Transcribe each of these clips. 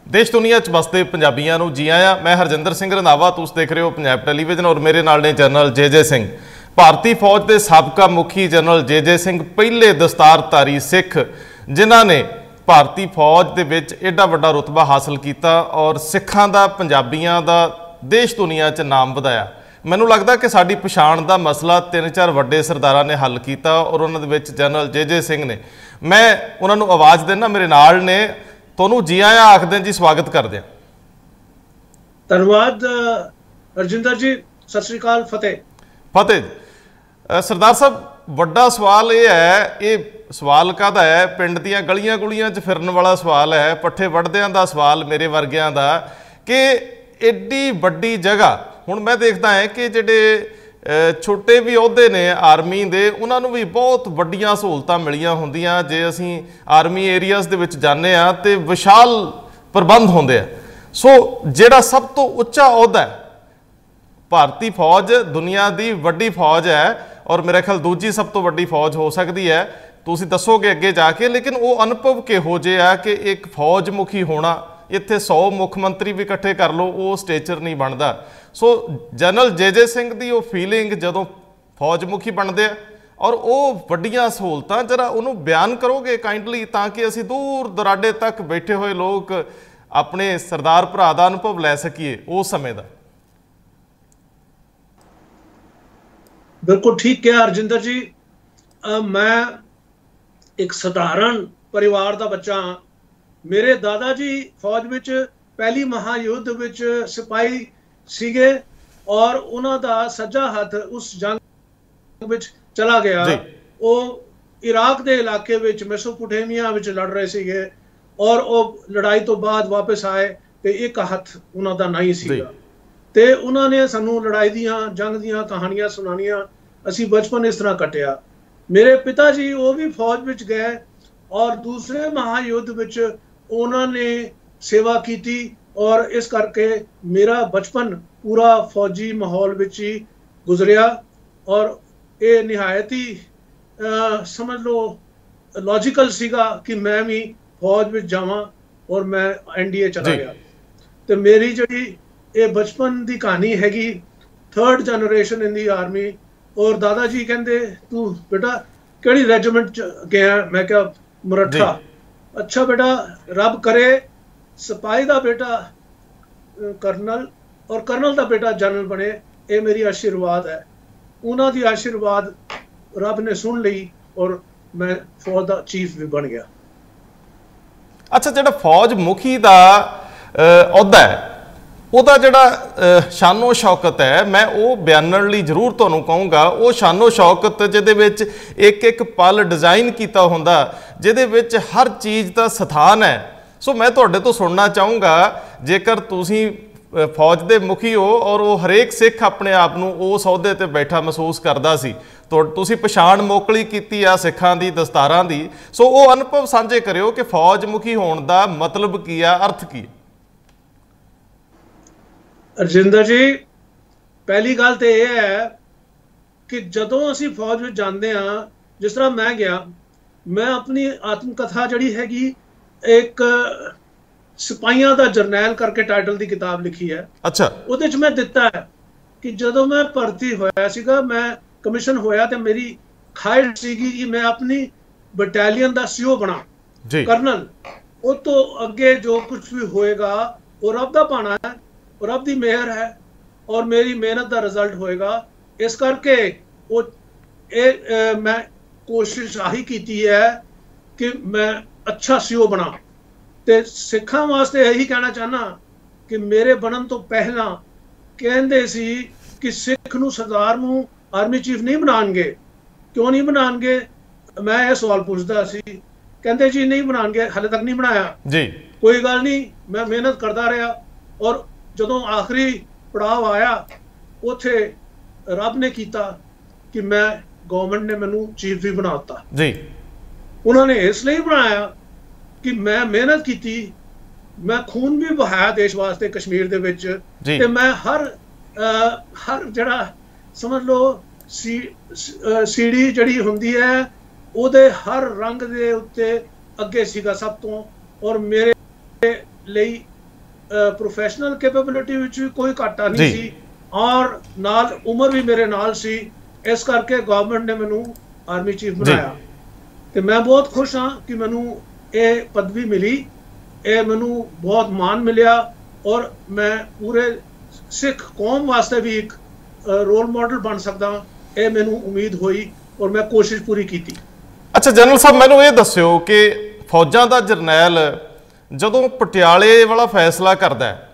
देश दुनिया च बसते पंजाबियों को जी आया। मैं हरजिंदर सिंह रंधावा, तुस देख रहे हो पंजाब टैलीविजन और मेरे नाल ने जनरल जे सिंह। भारतीय फौज के साबका मुखी जनरल जे सिंह पहले दस्तारधारी सिख जिन्हां ने भारतीय फौज के विच एडा वड्डा रुतबा हासिल किया और सिखां दा पंजाबियों का देश दुनिया च नाम वधाया। मैनूं लगदा कि साडी पछाण दा मसला 3-4 वड्डे सरदारां ने हल किया और उन्हां दे विच जनरल जे सिंह ने। मैं उन्हां नूं आवाज़ देना, मेरे नाल ने, तुहानूं जी आया आखदे जी, स्वागत करदे हां। धन्यवाद हरजिंदर जी, सत श्री अकाल, फतेह। फतेह। सरदार साहब, वड्डा सवाल ये है, ये सवाल काहदा है? पिंड दीआं गलियां गुलियां च फिरन वाला सवाल है, पट्ठे वढ़दिआं दा सवाल, मेरे वर्गिआं दा, कि एड्डी वड्डी जगह हुण मैं देखदा है कि जिहड़े छोटे भी अहुदे ने आर्मी दे, उन्होंने भी बहुत वड्डियां सहूलतां मिलियां हुंदियां। जे असीं आर्मी एरियाज़ दे विच जाने आ ते विशाल प्रबंध होंदे आ। सो जिहड़ा सब तो उच्चा अहुदा है, भारतीय फौज दुनिया की वड्डी फौज है और मेरे ख्याल दूजी सब तो वड्डी फौज हो सकती है, तुसीं दसोगे अगे जाके। लेकिन वो अनुभव किहो जिहा है कि एक फौज मुखी होना, इत्थे 100 मुख मंत्री भी इकट्ठे कर लो, वो स्टेचर नहीं बनता। सो जनरल जे सिंह की वो फीलिंग जदों फौज मुखी बनते और वो वड्डियां सहूलतां, जरा उन्होंने बयान करोगे काइंडली, ताकि असीं दूर दराडे तक बैठे हुए लोग अपने सरदार भरा का अनुभव लै सकीए उस समय का। बिल्कुल ठीक कहा हरजिंदर जी। मैं एक साधारण परिवार का बच्चा हाँ। मेरे दादा जी फौज विच पहली महायुद्ध विच सिपाही सीगे और उन्हां दा सज्जा हथ उस जंग विच चला गया। वो इराक के इलाके विच मेसोपोटामिया विच लड़ रहे सीगे और वो लड़ाई तो बाद वापस आए तो एक हथ उन्हां दा नहीं सीगा। ते उन्होंने सानू लड़ाई दियां जंग दियां कहानियां सुनानियां, असी बचपन इस तरह कटिया। मेरे पिता जी वो भी फौज विच गए और दूसरे महायुद्ध विच उन्होंने सेवा की और इस करके मेरा बचपन पूरा फौजी माहौल विच ही गुजरिया। और ये निहायत ही समझ लो लॉजिकल सीगा कि मैं भी फौज विच जावां और मैं NDA चला गया। तो मेरी जी ये बचपन की कहानी हैगी, 3rd generation in the army. और दादा जी कहते तू बेटा केड़ी रेजिमेंट च गया? मैं क्या मरठा। अच्छा बेटा, रब करे सिपाही का बेटा कर्नल और कर्नल का बेटा जनरल बने, ये मेरी आशीर्वाद है। उन्हों की आशीर्वाद रब ने सुन ली और मैं फौज का चीफ भी बन गया। अच्छा, जो फौज मुखी का अहुदा है, ਉਹਦਾ ਜਿਹੜਾ ਸ਼ਾਨੋ ਸ਼ੌਕਤ ਹੈ, मैं वो ਬਿਆਨਣ ਲਈ ਜ਼ਰੂਰ ਤੁਹਾਨੂੰ ਕਹੂੰਗਾ। ਉਹ ਸ਼ਾਨੋ ਸ਼ੌਕਤ ਜਿਹਦੇ ਵਿੱਚ ਇੱਕ ਇੱਕ ਪਲ ਡਿਜ਼ਾਈਨ ਕੀਤਾ ਹੁੰਦਾ, ਜਿਹਦੇ ਵਿੱਚ ਹਰ ਚੀਜ਼ ਦਾ ਸਥਾਨ ਹੈ। ਸੋ ਮੈਂ ਤੁਹਾਡੇ ਤੋਂ ਸੁਣਨਾ ਚਾਹੂੰਗਾ, ਜੇਕਰ ਤੁਸੀਂ ਫੌਜ ਦੇ ਮੁਖੀ ਹੋ ਔਰ ਉਹ ਹਰੇਕ ਸਿੱਖ ਆਪਣੇ ਆਪ ਨੂੰ ਉਸ ਅਹੁਦੇ ਤੇ ਬੈਠਾ ਮਹਿਸੂਸ ਕਰਦਾ ਸੀ, ਤੁਸੀਂ ਪਛਾਣ ਮੋਕਲੀ ਕੀਤੀ ਆ ਸਿੱਖਾਂ ਦੀ ਦਸਤਾਰਾਂ ਦੀ, ਸੋ ਉਹ ਅਨੁਭਵ ਸਾਂਝੇ ਕਰਿਓ ਕਿ ਫੌਜ ਮੁਖੀ ਹੋਣ ਦਾ ਮਤਲਬ ਕੀ ਆ, ਅਰਥ ਕੀ? हरजिंदर जी, पहली गल तो यह है कि जदों असी फौज में जाते हाँ, जिस तरह मैं गया, मैं अपनी आत्मकथा जड़ी हैगी एक सिपाहियां दा जरनैल करके टाइटल की किताब लिखी है। अच्छा। उहदे च मैं दिता है कि जदों मैं भर्ती होया सीगा, मैं कमीशन होया तो मेरी ख्वाहिश सीगी कि मैं अपनी बटालियन का CO बना, कर्नल। उस तो अगे जो कुछ भी होएगा वो रब दा पाना है, रब दी मेहर है और मेरी मेहनत का रिजल्ट होएगा। इस करके वो मैं कोशिश आही की है कि मैं अच्छा CO बना। ते सिखां वास्ते यही कहना चाहना कि मेरे बनन तो पहला कहंदे सी कि सिख नूं सरदार नूं आर्मी चीफ नहीं बनाएंगे। क्यों नहीं बनाएंगे? मैं ये सवाल पूछता सी, कहंदे जी नहीं बनाएंगे, हाले तक नहीं बनाया जी। कोई गल नहीं, मैं मेहनत करता रहा और जदों आखिरी पड़ाव आया उथे रब ने किया कि मैं गवर्नमेंट ने मैनू चीफ भी बनाता जी। उन्होंने इसलिए बनाया कि मैं मेहनत की, मैं खून भी बहाया देश वास्ते कश्मीर दे विच, ते मैं हर जड़ा समझ लो सीढ़ी जड़ी हुंदी है उहदे हर रंग दे उत्ते अगे सीगा सब तो। और मेरे ਲਈ ਪ੍ਰੋਫੈਸ਼ਨਲ ਕੈਪੇਬਿਲਿਟੀ ਵਿੱਚ ਵੀ ਕੋਈ ਘਾਟਾ ਨਹੀਂ ਸੀ, ਔਰ ਨਾਲ ਉਮਰ ਵੀ ਮੇਰੇ ਨਾਲ ਸੀ। ਇਸ ਕਰਕੇ ਗਵਰਨਮੈਂਟ ਨੇ ਮੈਨੂੰ ਆਰਮੀ ਚੀਫ ਬਣਾਇਆ ਤੇ ਮੈਂ ਬਹੁਤ ਖੁਸ਼ ਹਾਂ ਕਿ ਮੈਨੂੰ ਇਹ ਪਦਵੀ ਮਿਲੀ। ਇਹ ਮੈਨੂੰ ਬਹੁਤ ਮਾਣ ਮਿਲਿਆ ਔਰ ਮੈਂ ਪੂਰੇ ਸਿੱਖ ਕੌਮ ਵਾਸਤੇ ਵੀ ਇੱਕ ਰੋਲ ਮਾਡਲ ਬਣ ਸਕਦਾ, ਇਹ ਮੈਨੂੰ ਉਮੀਦ ਹੋਈ ਔਰ ਮੈਂ ਕੋਸ਼ਿਸ਼ ਪੂਰੀ ਕੀਤੀ। ਅੱਛਾ ਜਨਰਲ ਸਾਹਿਬ, ਮੈਨੂੰ ਇਹ ਦੱਸਿਓ ਕਿ ਫੌਜਾਂ ਦਾ ਜਰਨੈਲ ਜਦੋਂ ਪਟਿਆਲੇ ਵਾਲਾ ਫੈਸਲਾ ਕਰਦਾ ਹੈ,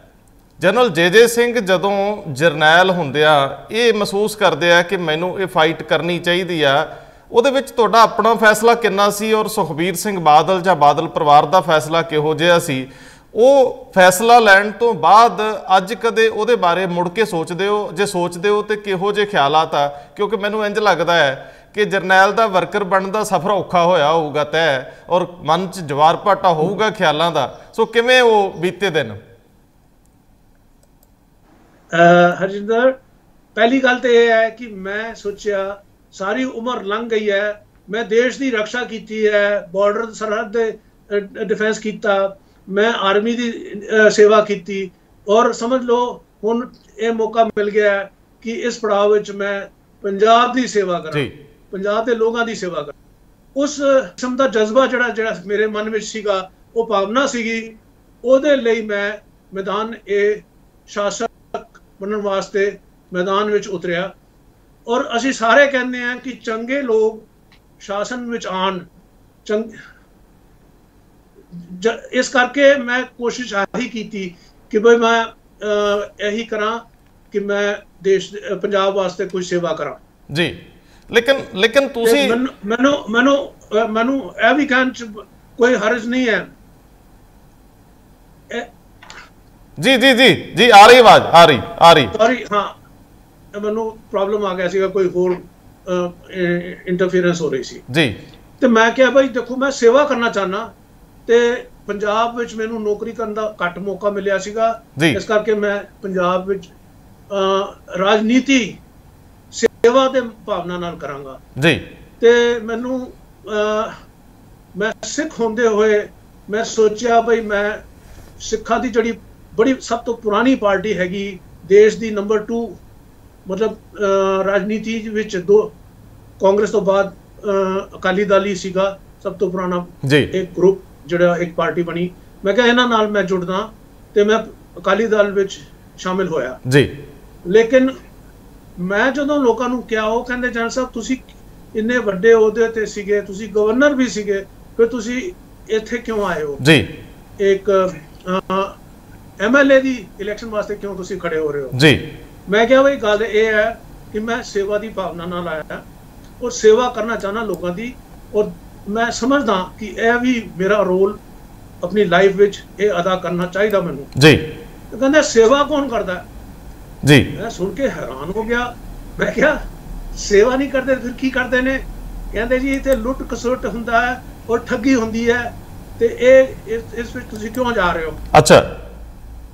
ਜਨਰਲ ਜੇ ਸਿੰਘ ਜਦੋਂ ਜਰਨੈਲ ਹੁੰਦੇ ਆ ਇਹ ਮਹਿਸੂਸ ਕਰਦੇ ਆ ਕਿ ਮੈਨੂੰ ਇਹ ਫਾਈਟ ਕਰਨੀ ਚਾਹੀਦੀ ਆ, ਉਹਦੇ ਵਿੱਚ ਤੁਹਾਡਾ ਆਪਣਾ ਫੈਸਲਾ ਕਿੰਨਾ ਸੀ ਔਰ ਸੁਖਬੀਰ ਸਿੰਘ ਬਾਦਲ ਜਾਂ ਬਾਦਲ ਪਰਿਵਾਰ ਦਾ ਫੈਸਲਾ ਕਿਹੋ ਜਿਹਾ ਸੀ? ਉਹ ਫੈਸਲਾ ਲੈਣ ਤੋਂ ਬਾਅਦ ਅੱਜ ਕਦੇ ਉਹਦੇ ਬਾਰੇ ਮੁੜ ਕੇ ਸੋਚਦੇ ਹੋ? ਜੇ ਸੋਚਦੇ ਹੋ ਤੇ ਕਿਹੋ ਜਿਹੇ ਖਿਆਲਾਤ ਆ? ਕਿਉਂਕਿ ਮੈਨੂੰ ਇੰਜ ਲੱਗਦਾ ਹੈ ਕਿ ਜਰਨੈਲ ਦਾ ਵਰਕਰ ਬਣਨ ਦਾ ਸਫ਼ਰ ਔਖਾ ਹੋਇਆ ਹੋਊਗਾ ਤੈਅ, ਔਰ ਮਨ 'ਚ ਜਵਾਰ ਭਾਟਾ ਹੋਊਗਾ ਖਿਆਲਾਂ ਦਾ। ਸੋ ਕਿਵੇਂ ਉਹ ਬੀਤੇ ਦਿਨ? ਹਰਜਿੰਦਰ, ਪਹਿਲੀ ਗੱਲ ਤਾਂ ਇਹ ਹੈ ਕਿ ਮੈਂ ਸੋਚਿਆ ਸਾਰੀ ਉਮਰ ਲੰਘ ਗਈ ਹੈ, ਮੈਂ ਦੇਸ਼ ਦੀ ਰੱਖਿਆ ਕੀਤੀ ਹੈ, ਬਾਰਡਰ ਸਰਹੱਦ ਦੇ ਡਿਫੈਂਸ ਕੀਤਾ, ਮੈਂ ਆਰਮੀ ਦੀ ਸੇਵਾ ਕੀਤੀ ਔਰ ਸਮਝ ਲਓ ਹੁਣ ਇਹ ਮੌਕਾ ਮਿਲ ਗਿਆ ਕਿ ਇਸ ਪੜਾਅ ਵਿੱਚ ਮੈਂ ਪੰਜਾਬ ਦੀ ਸੇਵਾ ਕਰਾਂ, ਪੰਜਾਬ ਦੇ ਲੋਕਾਂ ਦੀ ਸੇਵਾ ਕਰਾਂ। ਉਸ ਕਿਸਮ ਦਾ ਜਜ਼ਬਾ ਜਿਹੜਾ ਮੇਰੇ ਮਨ ਵਿੱਚ ਸੀਗਾ, ਉਹ ਭਾਵਨਾ ਸੀਗੀ, ਉਹਦੇ ਲਈ ਮੈਂ ਮੈਦਾਨ ਇਹ ਸ਼ਾਸਕ ਬਣਨ ਵਾਸਤੇ ਮੈਦਾਨ ਵਿੱਚ ਉਤਰਿਆ। ਔਰ ਅਸੀਂ ਸਾਰੇ ਕਹਿੰਦੇ ਹਾਂ ਕਿ ਚੰਗੇ ਲੋਕ ਸ਼ਾਸਨ ਵਿੱਚ ਆਉਣ, ਇਸ ਕਰਕੇ ਮੈਂ ਕੋਸ਼ਿਸ਼ ਆਹੀ ਕੀਤੀ ਕਿ ਬਈ ਮੈਂ ਇਹੀ ਕਰਾਂ ਕਿ ਮੈਂ ਦੇਸ਼ ਪੰਜਾਬ ਵਾਸਤੇ ਕੋਈ ਸੇਵਾ ਕਰਾਂ ਜੀ। ਲੇਕਿਨ ਤੁਸੀਂ ਮੈਨੂੰ ਇਹ ਵੀ ਕਹਿਣ 'ਚ ਕੋਈ ਹਰਜ ਨਹੀਂ ਹੈ। ਜੀ ਜੀ ਜੀ ਜੀ ਆ ਰਹੀ ਆਵਾਜ਼, ਆ ਰਹੀ ਸੌਰੀ, ਹਾਂ ਮੈਨੂੰ ਪ੍ਰੋਬਲਮ ਆ ਗਿਆ ਸੀਗਾ, ਕੋਈ ਹੋਰ ਇੰਟਰਫੀਰੈਂਸ ਹੋ ਰਹੀ ਸੀ ਜੀ। ਤੇ ਮੈਂ ਕਿਹਾ ਭਾਈ ਦੇਖੋ ਮੈਂ ਸੇਵਾ ਕਰਨਾ ਚਾਹਨਾ ਤੇ ਪੰਜਾਬ ਵਿੱਚ ਮੈਨੂੰ ਨੌਕਰੀ ਕਰਨ ਦਾ ਘੱਟ ਮੌਕਾ ਮਿਲਿਆ ਸੀਗਾ, ਇਸ ਕਰਕੇ ਮੈਂ ਪੰਜਾਬ ਵਿੱਚ ਰਾਜਨੀਤੀ ਸੇਵਾ ਦੇ ਭਾਵਨਾ ਨਾਲ ਕਰਾਂਗਾ ਜੀ। ਤੇ ਮੈਨੂੰ ਮੈਂ ਸਿੱਖ ਹੁੰਦੇ ਹੋਏ ਮੈਂ ਸੋਚਿਆ ਬਈ ਮੈਂ ਸਿੱਖਾਂ ਦੀ ਜਿਹੜੀ ਬੜੀ ਸਭ ਤੋਂ ਪੁਰਾਣੀ ਪਾਰਟੀ ਹੈਗੀ, ਦੇਸ਼ ਦੀ ਨੰਬਰ 2 ਮਤਲਬ ਰਾਜਨੀਤੀ ਵਿੱਚ, ਦੋ ਕਾਂਗਰਸ ਤੋਂ ਬਾਅਦ ਅਕਾਲੀ ਦਲ ਹੀ ਸੀਗਾ ਸਭ ਤੋਂ ਪੁਰਾਣਾ ਇੱਕ ਗਰੁੱਪ ਜਿਹੜਾ ਇੱਕ ਪਾਰਟੀ ਬਣੀ। ਮੈਂ ਕਿਹਾ ਇਹਨਾਂ ਨਾਲ ਮੈਂ ਜੁੜਦਾ ਤੇ ਮੈਂ ਅਕਾਲੀ ਦਲ ਵਿੱਚ ਸ਼ਾਮਿਲ ਹੋਇਆ ਜੀ। ਲੇਕਿਨ ਮੈਂ ਜਦੋਂ ਲੋਕਾਂ ਨੂੰ ਕਿਹਾ, ਉਹ ਕਹਿੰਦੇ ਜਨਰਲ ਸਾਹਿਬ ਤੁਸੀਂ ਇੰਨੇ ਵੱਡੇ ਅਹੁਦੇ ਤੇ ਸੀਗੇ, ਤੁਸੀਂ ਗਵਰਨਰ ਵੀ ਸੀਗੇ, ਫਿਰ ਤੁਸੀਂ ਇੱਥੇ ਕਿਉਂ ਆਏ ਹੋ ਜੀ? ਇੱਕ MLA ਦੀ ਇਲੈਕਸ਼ਨ ਵਾਸਤੇ ਕਿਉਂ ਤੁਸੀਂ ਖੜੇ ਹੋ ਰਹੇ ਹੋ ਜੀ? ਮੈਂ ਕਿਹਾ ਬਈ ਗੱਲ ਇਹ ਹੈ ਕਿ ਮੈਂ ਸੇਵਾ ਦੀ ਭਾਵਨਾ ਨਾਲ ਆਇਆ ਔਰ ਸੇਵਾ ਕਰਨਾ ਚਾਹਨਾ ਲੋਕਾਂ ਦੀ, ਔਰ ਮੈਂ ਸਮਝਦਾ ਕਿ ਇਹ ਵੀ ਮੇਰਾ ਰੋਲ ਆਪਣੀ ਲਾਈਫ ਵਿੱਚ ਇਹ ਅਦਾ ਕਰਨਾ ਚਾਹੀਦਾ ਮੈਨੂੰ ਜੀ। ਕਹਿੰਦੇ ਸੇਵਾ ਕੌਣ ਕਰਦਾ ਜੀ? ਮੈਂ ਸੁਣ ਕੇ ਹੈਰਾਨ ਹੋ ਗਿਆ। ਮੈਂ ਕਿਹਾ ਸੇਵਾ ਨਹੀਂ ਕਰਦੇ ਫਿਰ ਕੀ ਕਰਦੇ ਨੇ? ਕਹਿੰਦੇ ਜੀ ਇੱਥੇ ਲੁੱਟ ਖਸੁੱਟ ਹੁੰਦਾ ਹੈ ਔਰ ਠੱਗੀ ਹੁੰਦੀ ਹੈ ਤੇ ਇਹ ਇਸ ਵਿੱਚ ਤੁਸੀਂ ਕਿਉਂ ਜਾ ਰਹੇ ਹੋ? ਅੱਛਾ।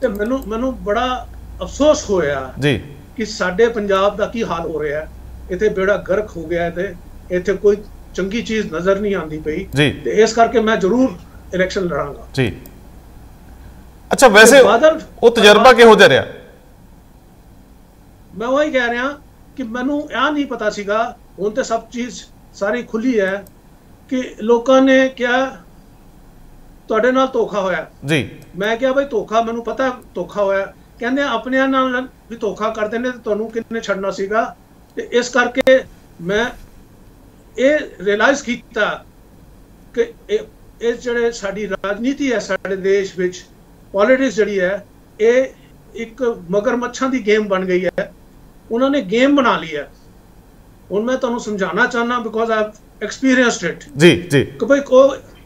ਤੇ ਮੈਨੂੰ ਬੜਾ ਅਫਸੋਸ ਹੋਇਆ ਜੀ ਕਿ ਸਾਡੇ ਪੰਜਾਬ ਦਾ ਕੀ ਹਾਲ ਹੋ ਰਿਹਾ ਹੈ। ਇੱਥੇ ਬੇੜਾ ਗਰਕ ਹੋ ਗਿਆ ਤੇ ਇੱਥੇ ਕੋਈ ਚੰਗੀ ਚੀਜ਼ ਨਜ਼ਰ ਨਹੀਂ ਆਉਂਦੀ ਪਈ ਤੇ ਇਸ ਕਰਕੇ ਮੈਂ ਜ਼ਰੂਰ ਇਲੈਕਸ਼ਨ ਲੜਾਂਗਾ ਜੀ। ਅੱਛਾ, ਵੈਸੇ ਉਹ ਤਜਰਬਾ ਕਿਹੋ ਜਿਹਾ ਰਿਹਾ? ਮੈਂ ਉਹੀ ਕਹਿ ਰਿਹਾ ਕਿ ਮੈਨੂੰ ਇਹ ਨਹੀਂ ਪਤਾ ਸੀਗਾ, ਹੁਣ ਤੇ ਸਭ ਚੀਜ਼ ਸਾਰੀ ਖੁੱਲੀ ਹੈ ਕਿ ਲੋਕਾਂ ਨੇ ਕਿਹਾ ਤੁਹਾਡੇ ਨਾਲ ਧੋਖਾ ਹੋਇਆ ਜੀ। ਮੈਂ ਕਿਹਾ ਬਈ ਧੋਖਾ ਮੈਨੂੰ ਪਤਾ ਧੋਖਾ ਹੋਇਆ। ਕਹਿੰਦੇ ਆਪਣਿਆਂ ਨਾਲ ਵੀ ਧੋਖਾ ਕਰਦੇ ਨੇ ਤੇ ਤੁਹਾਨੂੰ ਕਿੰਨੇ ਛੱਡਣਾ ਸੀਗਾ। ਤੇ ਇਸ ਕਰਕੇ ਮੈਂ ਇਹ ਰਿਅਲਾਈਜ਼ ਕੀਤਾ ਕਿ ਇਹ ਜਿਹੜੇ ਸਾਡੀ ਰਾਜਨੀਤੀ ਹੈ ਸਾਡੇ ਦੇਸ਼ ਵਿੱਚ, ਪੋਲਿਟਿਕਸ ਜਿਹੜੀ ਹੈ ਇਹ ਇੱਕ ਮਗਰਮੱਛਾਂ ਦੀ ਗੇਮ ਬਣ ਗਈ ਹੈ। ਉਹਨਾਂ ਨੇ ਗੇਮ ਬਣਾ ਲਈ ਹੈ। ਹੁਣ ਮੈਂ ਤੁਹਾਨੂੰ ਸਮਝਾਉਣਾ ਚਾਹੁੰਦਾ because I have experienced it ਜੀ ਜੀ ਕਿ ਭਾਈ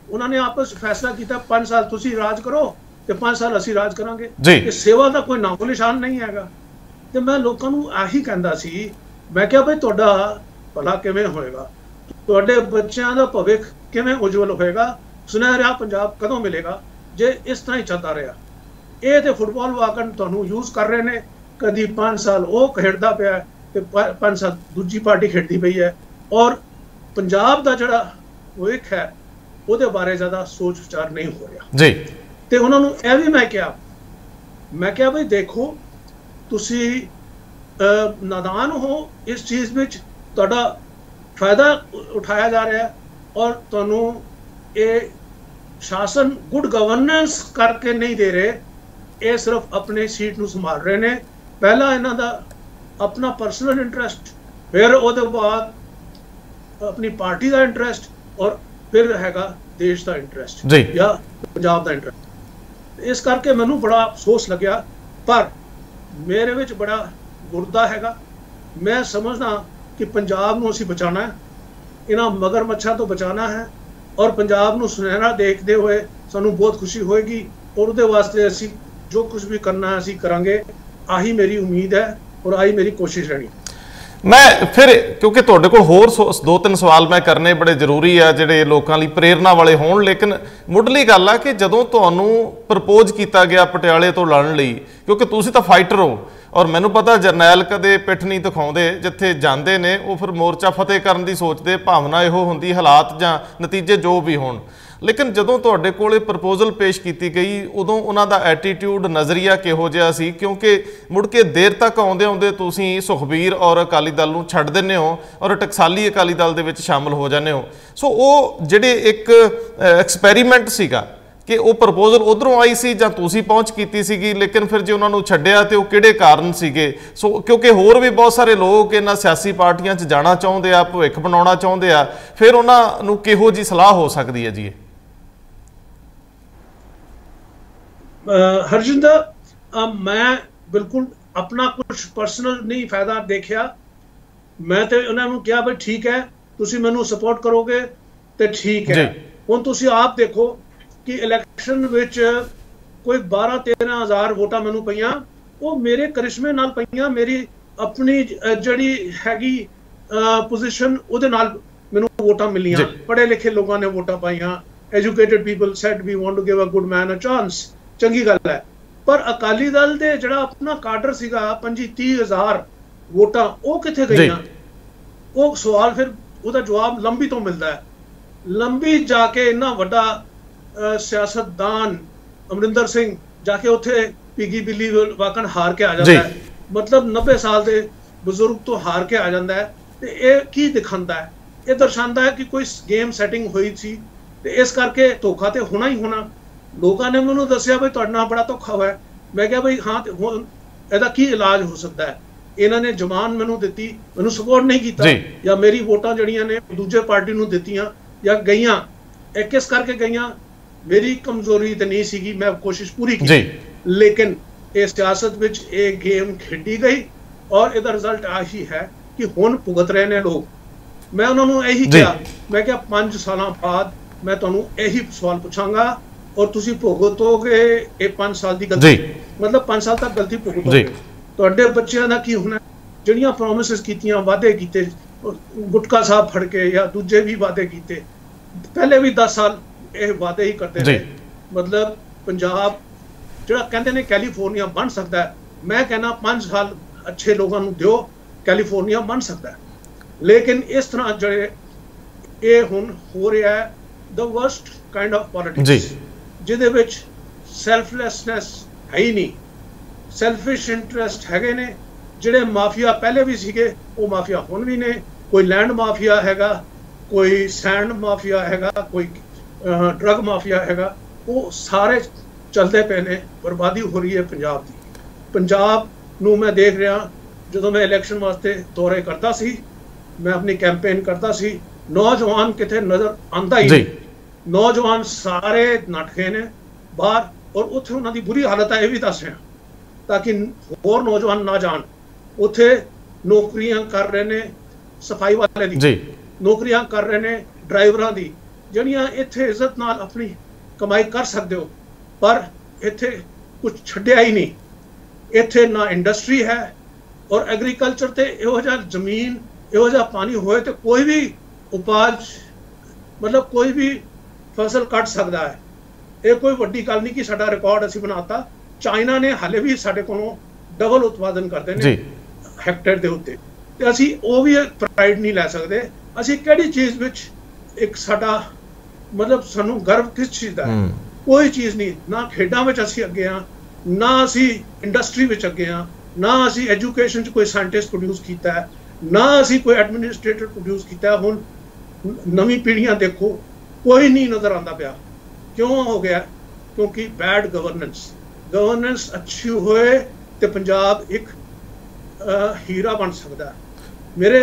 ਉਹਨਾਂ ਨੇ ਆਪਸ ਫੈਸਲਾ ਕੀਤਾ 5 ਸਾਲ ਤੁਸੀਂ ਰਾਜ ਕਰੋ ਤੇ 5 ਸਾਲ ਅਸੀਂ ਰਾਜ ਕਰਾਂਗੇ ਤੇ ਸੇਵਾ ਦਾ ਕੋਈ ਨਾਮੋ ਨਿਸ਼ਾਨ ਨਹੀਂ ਹੈਗਾ। ਤੇ ਮੈਂ ਲੋਕਾਂ ਨੂੰ ਆਹੀ ਕਹਿੰਦਾ ਸੀ, ਮੈਂ ਕਿਹਾ ਭਾਈ ਤੁਹਾਡਾ ਭਲਾ ਕਿਵੇਂ ਹੋਏਗਾ, ਤੁਹਾਡੇ ਬੱਚਿਆਂ ਦਾ ਭਵਿੱਖ ਕਿਵੇਂ ਉਜਵਲ ਹੋਏਗਾ, ਸੁਨਹਿਰਾ ਪੰਜਾਬ ਕਦੋਂ ਮਿਲੇਗਾ ਜੇ ਇਸ ਤਰ੍ਹਾਂ ਹੀ ਚੱਲਦਾ ਰਿਹਾ। ਇਹ ਤੇ ਫੁੱਟਬਾਲ ਵਾਕਨ ਤੁਹਾਨੂੰ ਯੂਜ਼ ਕਰ ਰਹੇ ਨੇ, ਕਦੀ 5 ਸਾਲ ਉਹ ਖੇਡਦਾ ਪਿਆ ਤੇ 5 ਸਾਲ ਦੂਜੀ ਪਾਰਟੀ ਖੇਡਦੀ ਪਈ ਹੈ ਔਰ ਪੰਜਾਬ ਦਾ ਜਿਹੜਾ ਭਵਿੱਖ ਹੈ ਉਹਦੇ ਬਾਰੇ ਜ਼ਿਆਦਾ ਸੋਚ ਵਿਚਾਰ ਨਹੀਂ ਹੋ ਰਿਹਾ ਜੀ। ਤੇ ਉਹਨਾਂ ਨੂੰ ਇਹ ਵੀ ਮੈਂ ਕਿਹਾ मैं क्या भाई देखो तुसी नादान हो इस चीज़ में ਤੁਹਾਡਾ फायदा उठाया जा रहा है और ਤੁਹਾਨੂੰ ਇਹ शासन गुड गवर्नेंस करके नहीं दे रहे, ये सिर्फ अपने सीट ਨੂੰ संभाल रहे ने। पहला इन्हां दा अपना पर्सनल इंटरस्ट, फिर ਉਹਦੇ ਬਾਅਦ अपनी पार्टी का इंटरस्ट और फिर हैगा देश का इंटरस्ट या पंजाब का इंटरस्ट। इस करके मैनू बड़ा अफसोस लग्या, पर मेरे विच बड़ा गुरदा हैगा। मैं समझदा कि पंजाब नूं असीं बचाना है, इन्हां मगरमच्छां तो बचाना है और पंजाब नूं सुनहरा देखते हुए सानू बहुत खुशी होएगी और उहदे वास्ते असीं जो कुछ भी करना है असीं करांगे। आही मेरी उम्मीद है और आही मेरी कोशिश रहनी। मैं फिर क्योंकि तुहाडे कोल होर 2-3 सवाल मैं करने बड़े जरूरी आ जिहड़े लोकां लई प्रेरणा वाले होण, लेकिन मुੱਢਲੀ ਗੱਲ आ कि जदों तुहानूं प्रपोज किया गया पटियाले तो लड़न लई, क्योंकि तुसीं तां फाइटर हो और मैनूं पता जरनैल कदे पिठ नहीं दिखाउंदे, जिथे जांदे ने वो फिर मोर्चा फतेह करन दी सोचदे, भावना इहो हुंदी हालात जां नतीजे जो भी होण। लेकिन जदों तुहाडे कोल प्रपोजल पेश की गई उदों उन्हां दा एटीट्यूड नज़रिया किहो जिहा सी, क्योंकि मुड़ के देर तक आउंदे आउंदे तुसीं सुखबीर और अकाली दल नूं छड्ड दिंदे हो और टकसाली अकाली दल दे विच शामिल हो जांदे हो। सो वो जिहड़े एक एक्सपैरीमेंट सीगा कि वो प्रपोजल उधरों आई सी जां तुसीं पहुँच कीती सीगी, लेकिन फिर जे उन्हां नूं छड्डिया ते वो किहड़े कारण सीगे? सो क्योंकि होर भी बहुत सारे लोग इन्हां सियासी पार्टियां 'च जाना चाहुंदे आ, भविख बनाउणा चाहुंदे आ, फिर उन्हां नूं किहो जी सलाह हो सकदी है जी? हरजिंदर मैं बिल्कुल अपना कुछ पर्सनल नहीं फायदा देखिया। मैं तो उन्होंने कहा भाई ठीक है तुसी मैनू सपोर्ट करोगे तो ठीक है। हुण तुसी आप देखो कि इलैक्शन विच कोई 12-13 हज़ार वोटां मैनू पईयां, वो मेरे करिश्मे नाल पईयां, मेरी अपनी जड़ी हैगी पोजीशन उहदे नाल मैनू वोटां मिलियां। पढ़े लिखे लोगों ने वोटां पाईयां, educated people said we want to give a good man a chance, चंगी गल है। पर अकाली दल दे जड़ा अपना काडर सीगा 25-30 हज़ार वोटां वो किथे गईयां? वो सवाल फिर उसका जवाब लंबी तो मिलता है। लंबी जाके इन्ना वड्डा सियासतदान अमरिंदर सिंह जाके उत्थे पिगी बिल्ली वाकन हार के आ जाता है, मतलब 90 साल के बुजुर्ग तो हार के आ जाता है। तो ये की दिखाता है? ये दर्शाता है कि कोई गेम सैटिंग हुई थी, तो इस करके धोखा तो होना ही होना। लोगों ने मैनू दसिया भाई तुहाडे नाल बड़ा धोखा होया। मैं क्या भाई हाँ इहदा की इलाज हो सकता है? इन्हां ने जमान मैनू दित्ती, मैनू सपोर्ट नहीं किया, या मेरी वोटां जड़ियां ने दूजे पार्टी नू दित्तियां या गईयां, किस करके गईयां? मेरी कमजोरी तो नहीं सीगी, मैं कोशिश पूरी की, लेकिन इस सियासत विच ये गेम खेडी गई और इहदा रिजल्ट आही है कि हुण भुगत रहे ने लोग। मैं उन्होंने यही कहा, मैं क्या 5 साल बाद मैं तुहानू यही सवाल पूछांगा और तुसी भुगतोगे ये 5 साल की गलती, मतलब 5 साल तक गलती भुगतोगे। तुहाडे बच्चों का की होना? जिहड़ियां प्रोमिसेस कीतियां, वादे कीते, गुटका साहब फड़ के या दूजे भी वादे कीते, पहले भी 10 साल ये वादे ही करते रहे। मतलब पंजाब जिहड़ा कहंदे ने कैलीफोर्निया बन सकता है, मैं कहना 5 साल अच्छे लोगों को दिओ, कैलीफोर्निया बन सकता है। लेकिन इस तरह जो ये हुण हो रहा है the worst kind of politics, जिहदे विच सैल्फलैसनैस है ही नहीं, सैल्फिश इंटरस्ट हैगे ने। जिहड़े माफिया पहले भी सीगे वो माफिया हुण भी ने, कोई लैंड माफिया हैगा, कोई सैंड माफिया हैगा, कोई ड्रग माफिया हैगा, वो सारे चलते पे ने। बर्बादी हो रही है पंजाब की। पंजाब नूं मैं देख रहा, जो मैं इलैक्शन वास्ते दौरे करता सी, मैं अपनी कैंपेन करता सी, नौजवान कितने नज़र आंदा ही नहीं। नौजवान सारे नट गए ने बाहर और उत्थे उन्हां दी बुरी हालत है, ये भी दस रहा ताकि होर नौजवान ना जान। उत्थे नौकरियां कर रहे ने सफाई वाले दी, नौकरियां कर रहे ने ड्राइवरां दी, जिहड़ियां इत्थे इज्जत नाल अपनी कमाई कर सकते हो, पर इत्थे कुछ छड्डिया ही नहीं। इत्थे ना इंडस्ट्री है और एग्रीकल्चर ते इहो जिहा जमीन, इहो जिहा पानी होए तो कोई भी उपज, मतलब कोई भी फसल कट सकता है। ये कोई वड्डी गल नहीं कि साडा रिकॉर्ड असीं बनाता। चाइना ने हाले भी साडे कोलों डबल उत्पादन करते हैं हैक्टेयर के उत्ते, ते असीं वो भी प्राइड नहीं लै सकते। असीं किहड़ी चीज़ विच एक साडा मतलब सानू गर्व किस चीज़ का है? कोई चीज़ नहीं। ना खेडां विच असीं अगे हाँ, ना असी इंडस्ट्री विच अगे हाँ, ना असी एजुकेशन च कोई साइंटिस्ट प्रोड्यूस किया है, ना असी कोई एडमिनिस्ट्रेटर प्रोड्यूस किया। हुण नवी पीढ़ियां देखो कोई नहीं नज़र आता पाया। क्यों हो गया? क्योंकि बैड गवर्नेंस अच्छी होए तो पंजाब एक हीरा बन सकता है। मेरे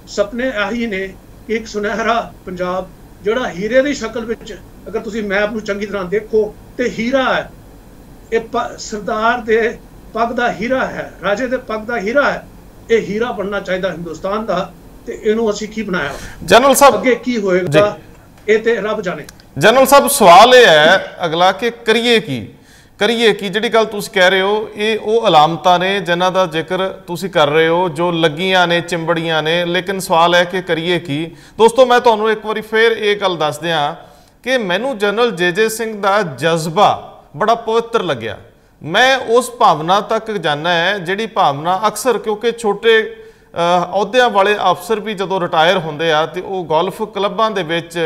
सपने आही ने कि एक सुनहरा पंजाब जोड़ा हीरे की शक्ल विच, अगर तुसी मैप नूं चंगी तरह देखो तो हीरा है। ये सरदार दे पग दा हीरा है, राजे दे पग दा हीरा है। ये हीरा बनना चाहिए हिंदुस्तान का, तो इनू असी की बनाया? जनरल साहब अगे की होएगा ये ते रब जाने। जनरल साहब सवाल ये है अगला कि करिए की जिहड़ी गल तुसीं कह रहे हो, ये वो अलामतां ने जिन्हां दा जिक्र तुसीं कर रहे हो जो लगियां ने चिंबड़ियां ने, लेकिन सवाल है कि करिए की। दोस्तों मैं तुहानूं एक बारी फिर ये गल दस दियां कि मैनूं जनरल जे सिंह दा जज्बा बड़ा पवित्र लग्या। मैं उस भावना तक जाना है जिहड़ी भावना अक्सर, क्योंकि छोटे अहुदियां वाले अफसर भी जदों रिटायर होंदे आ ते वो गोल्फ क्लबां दे विच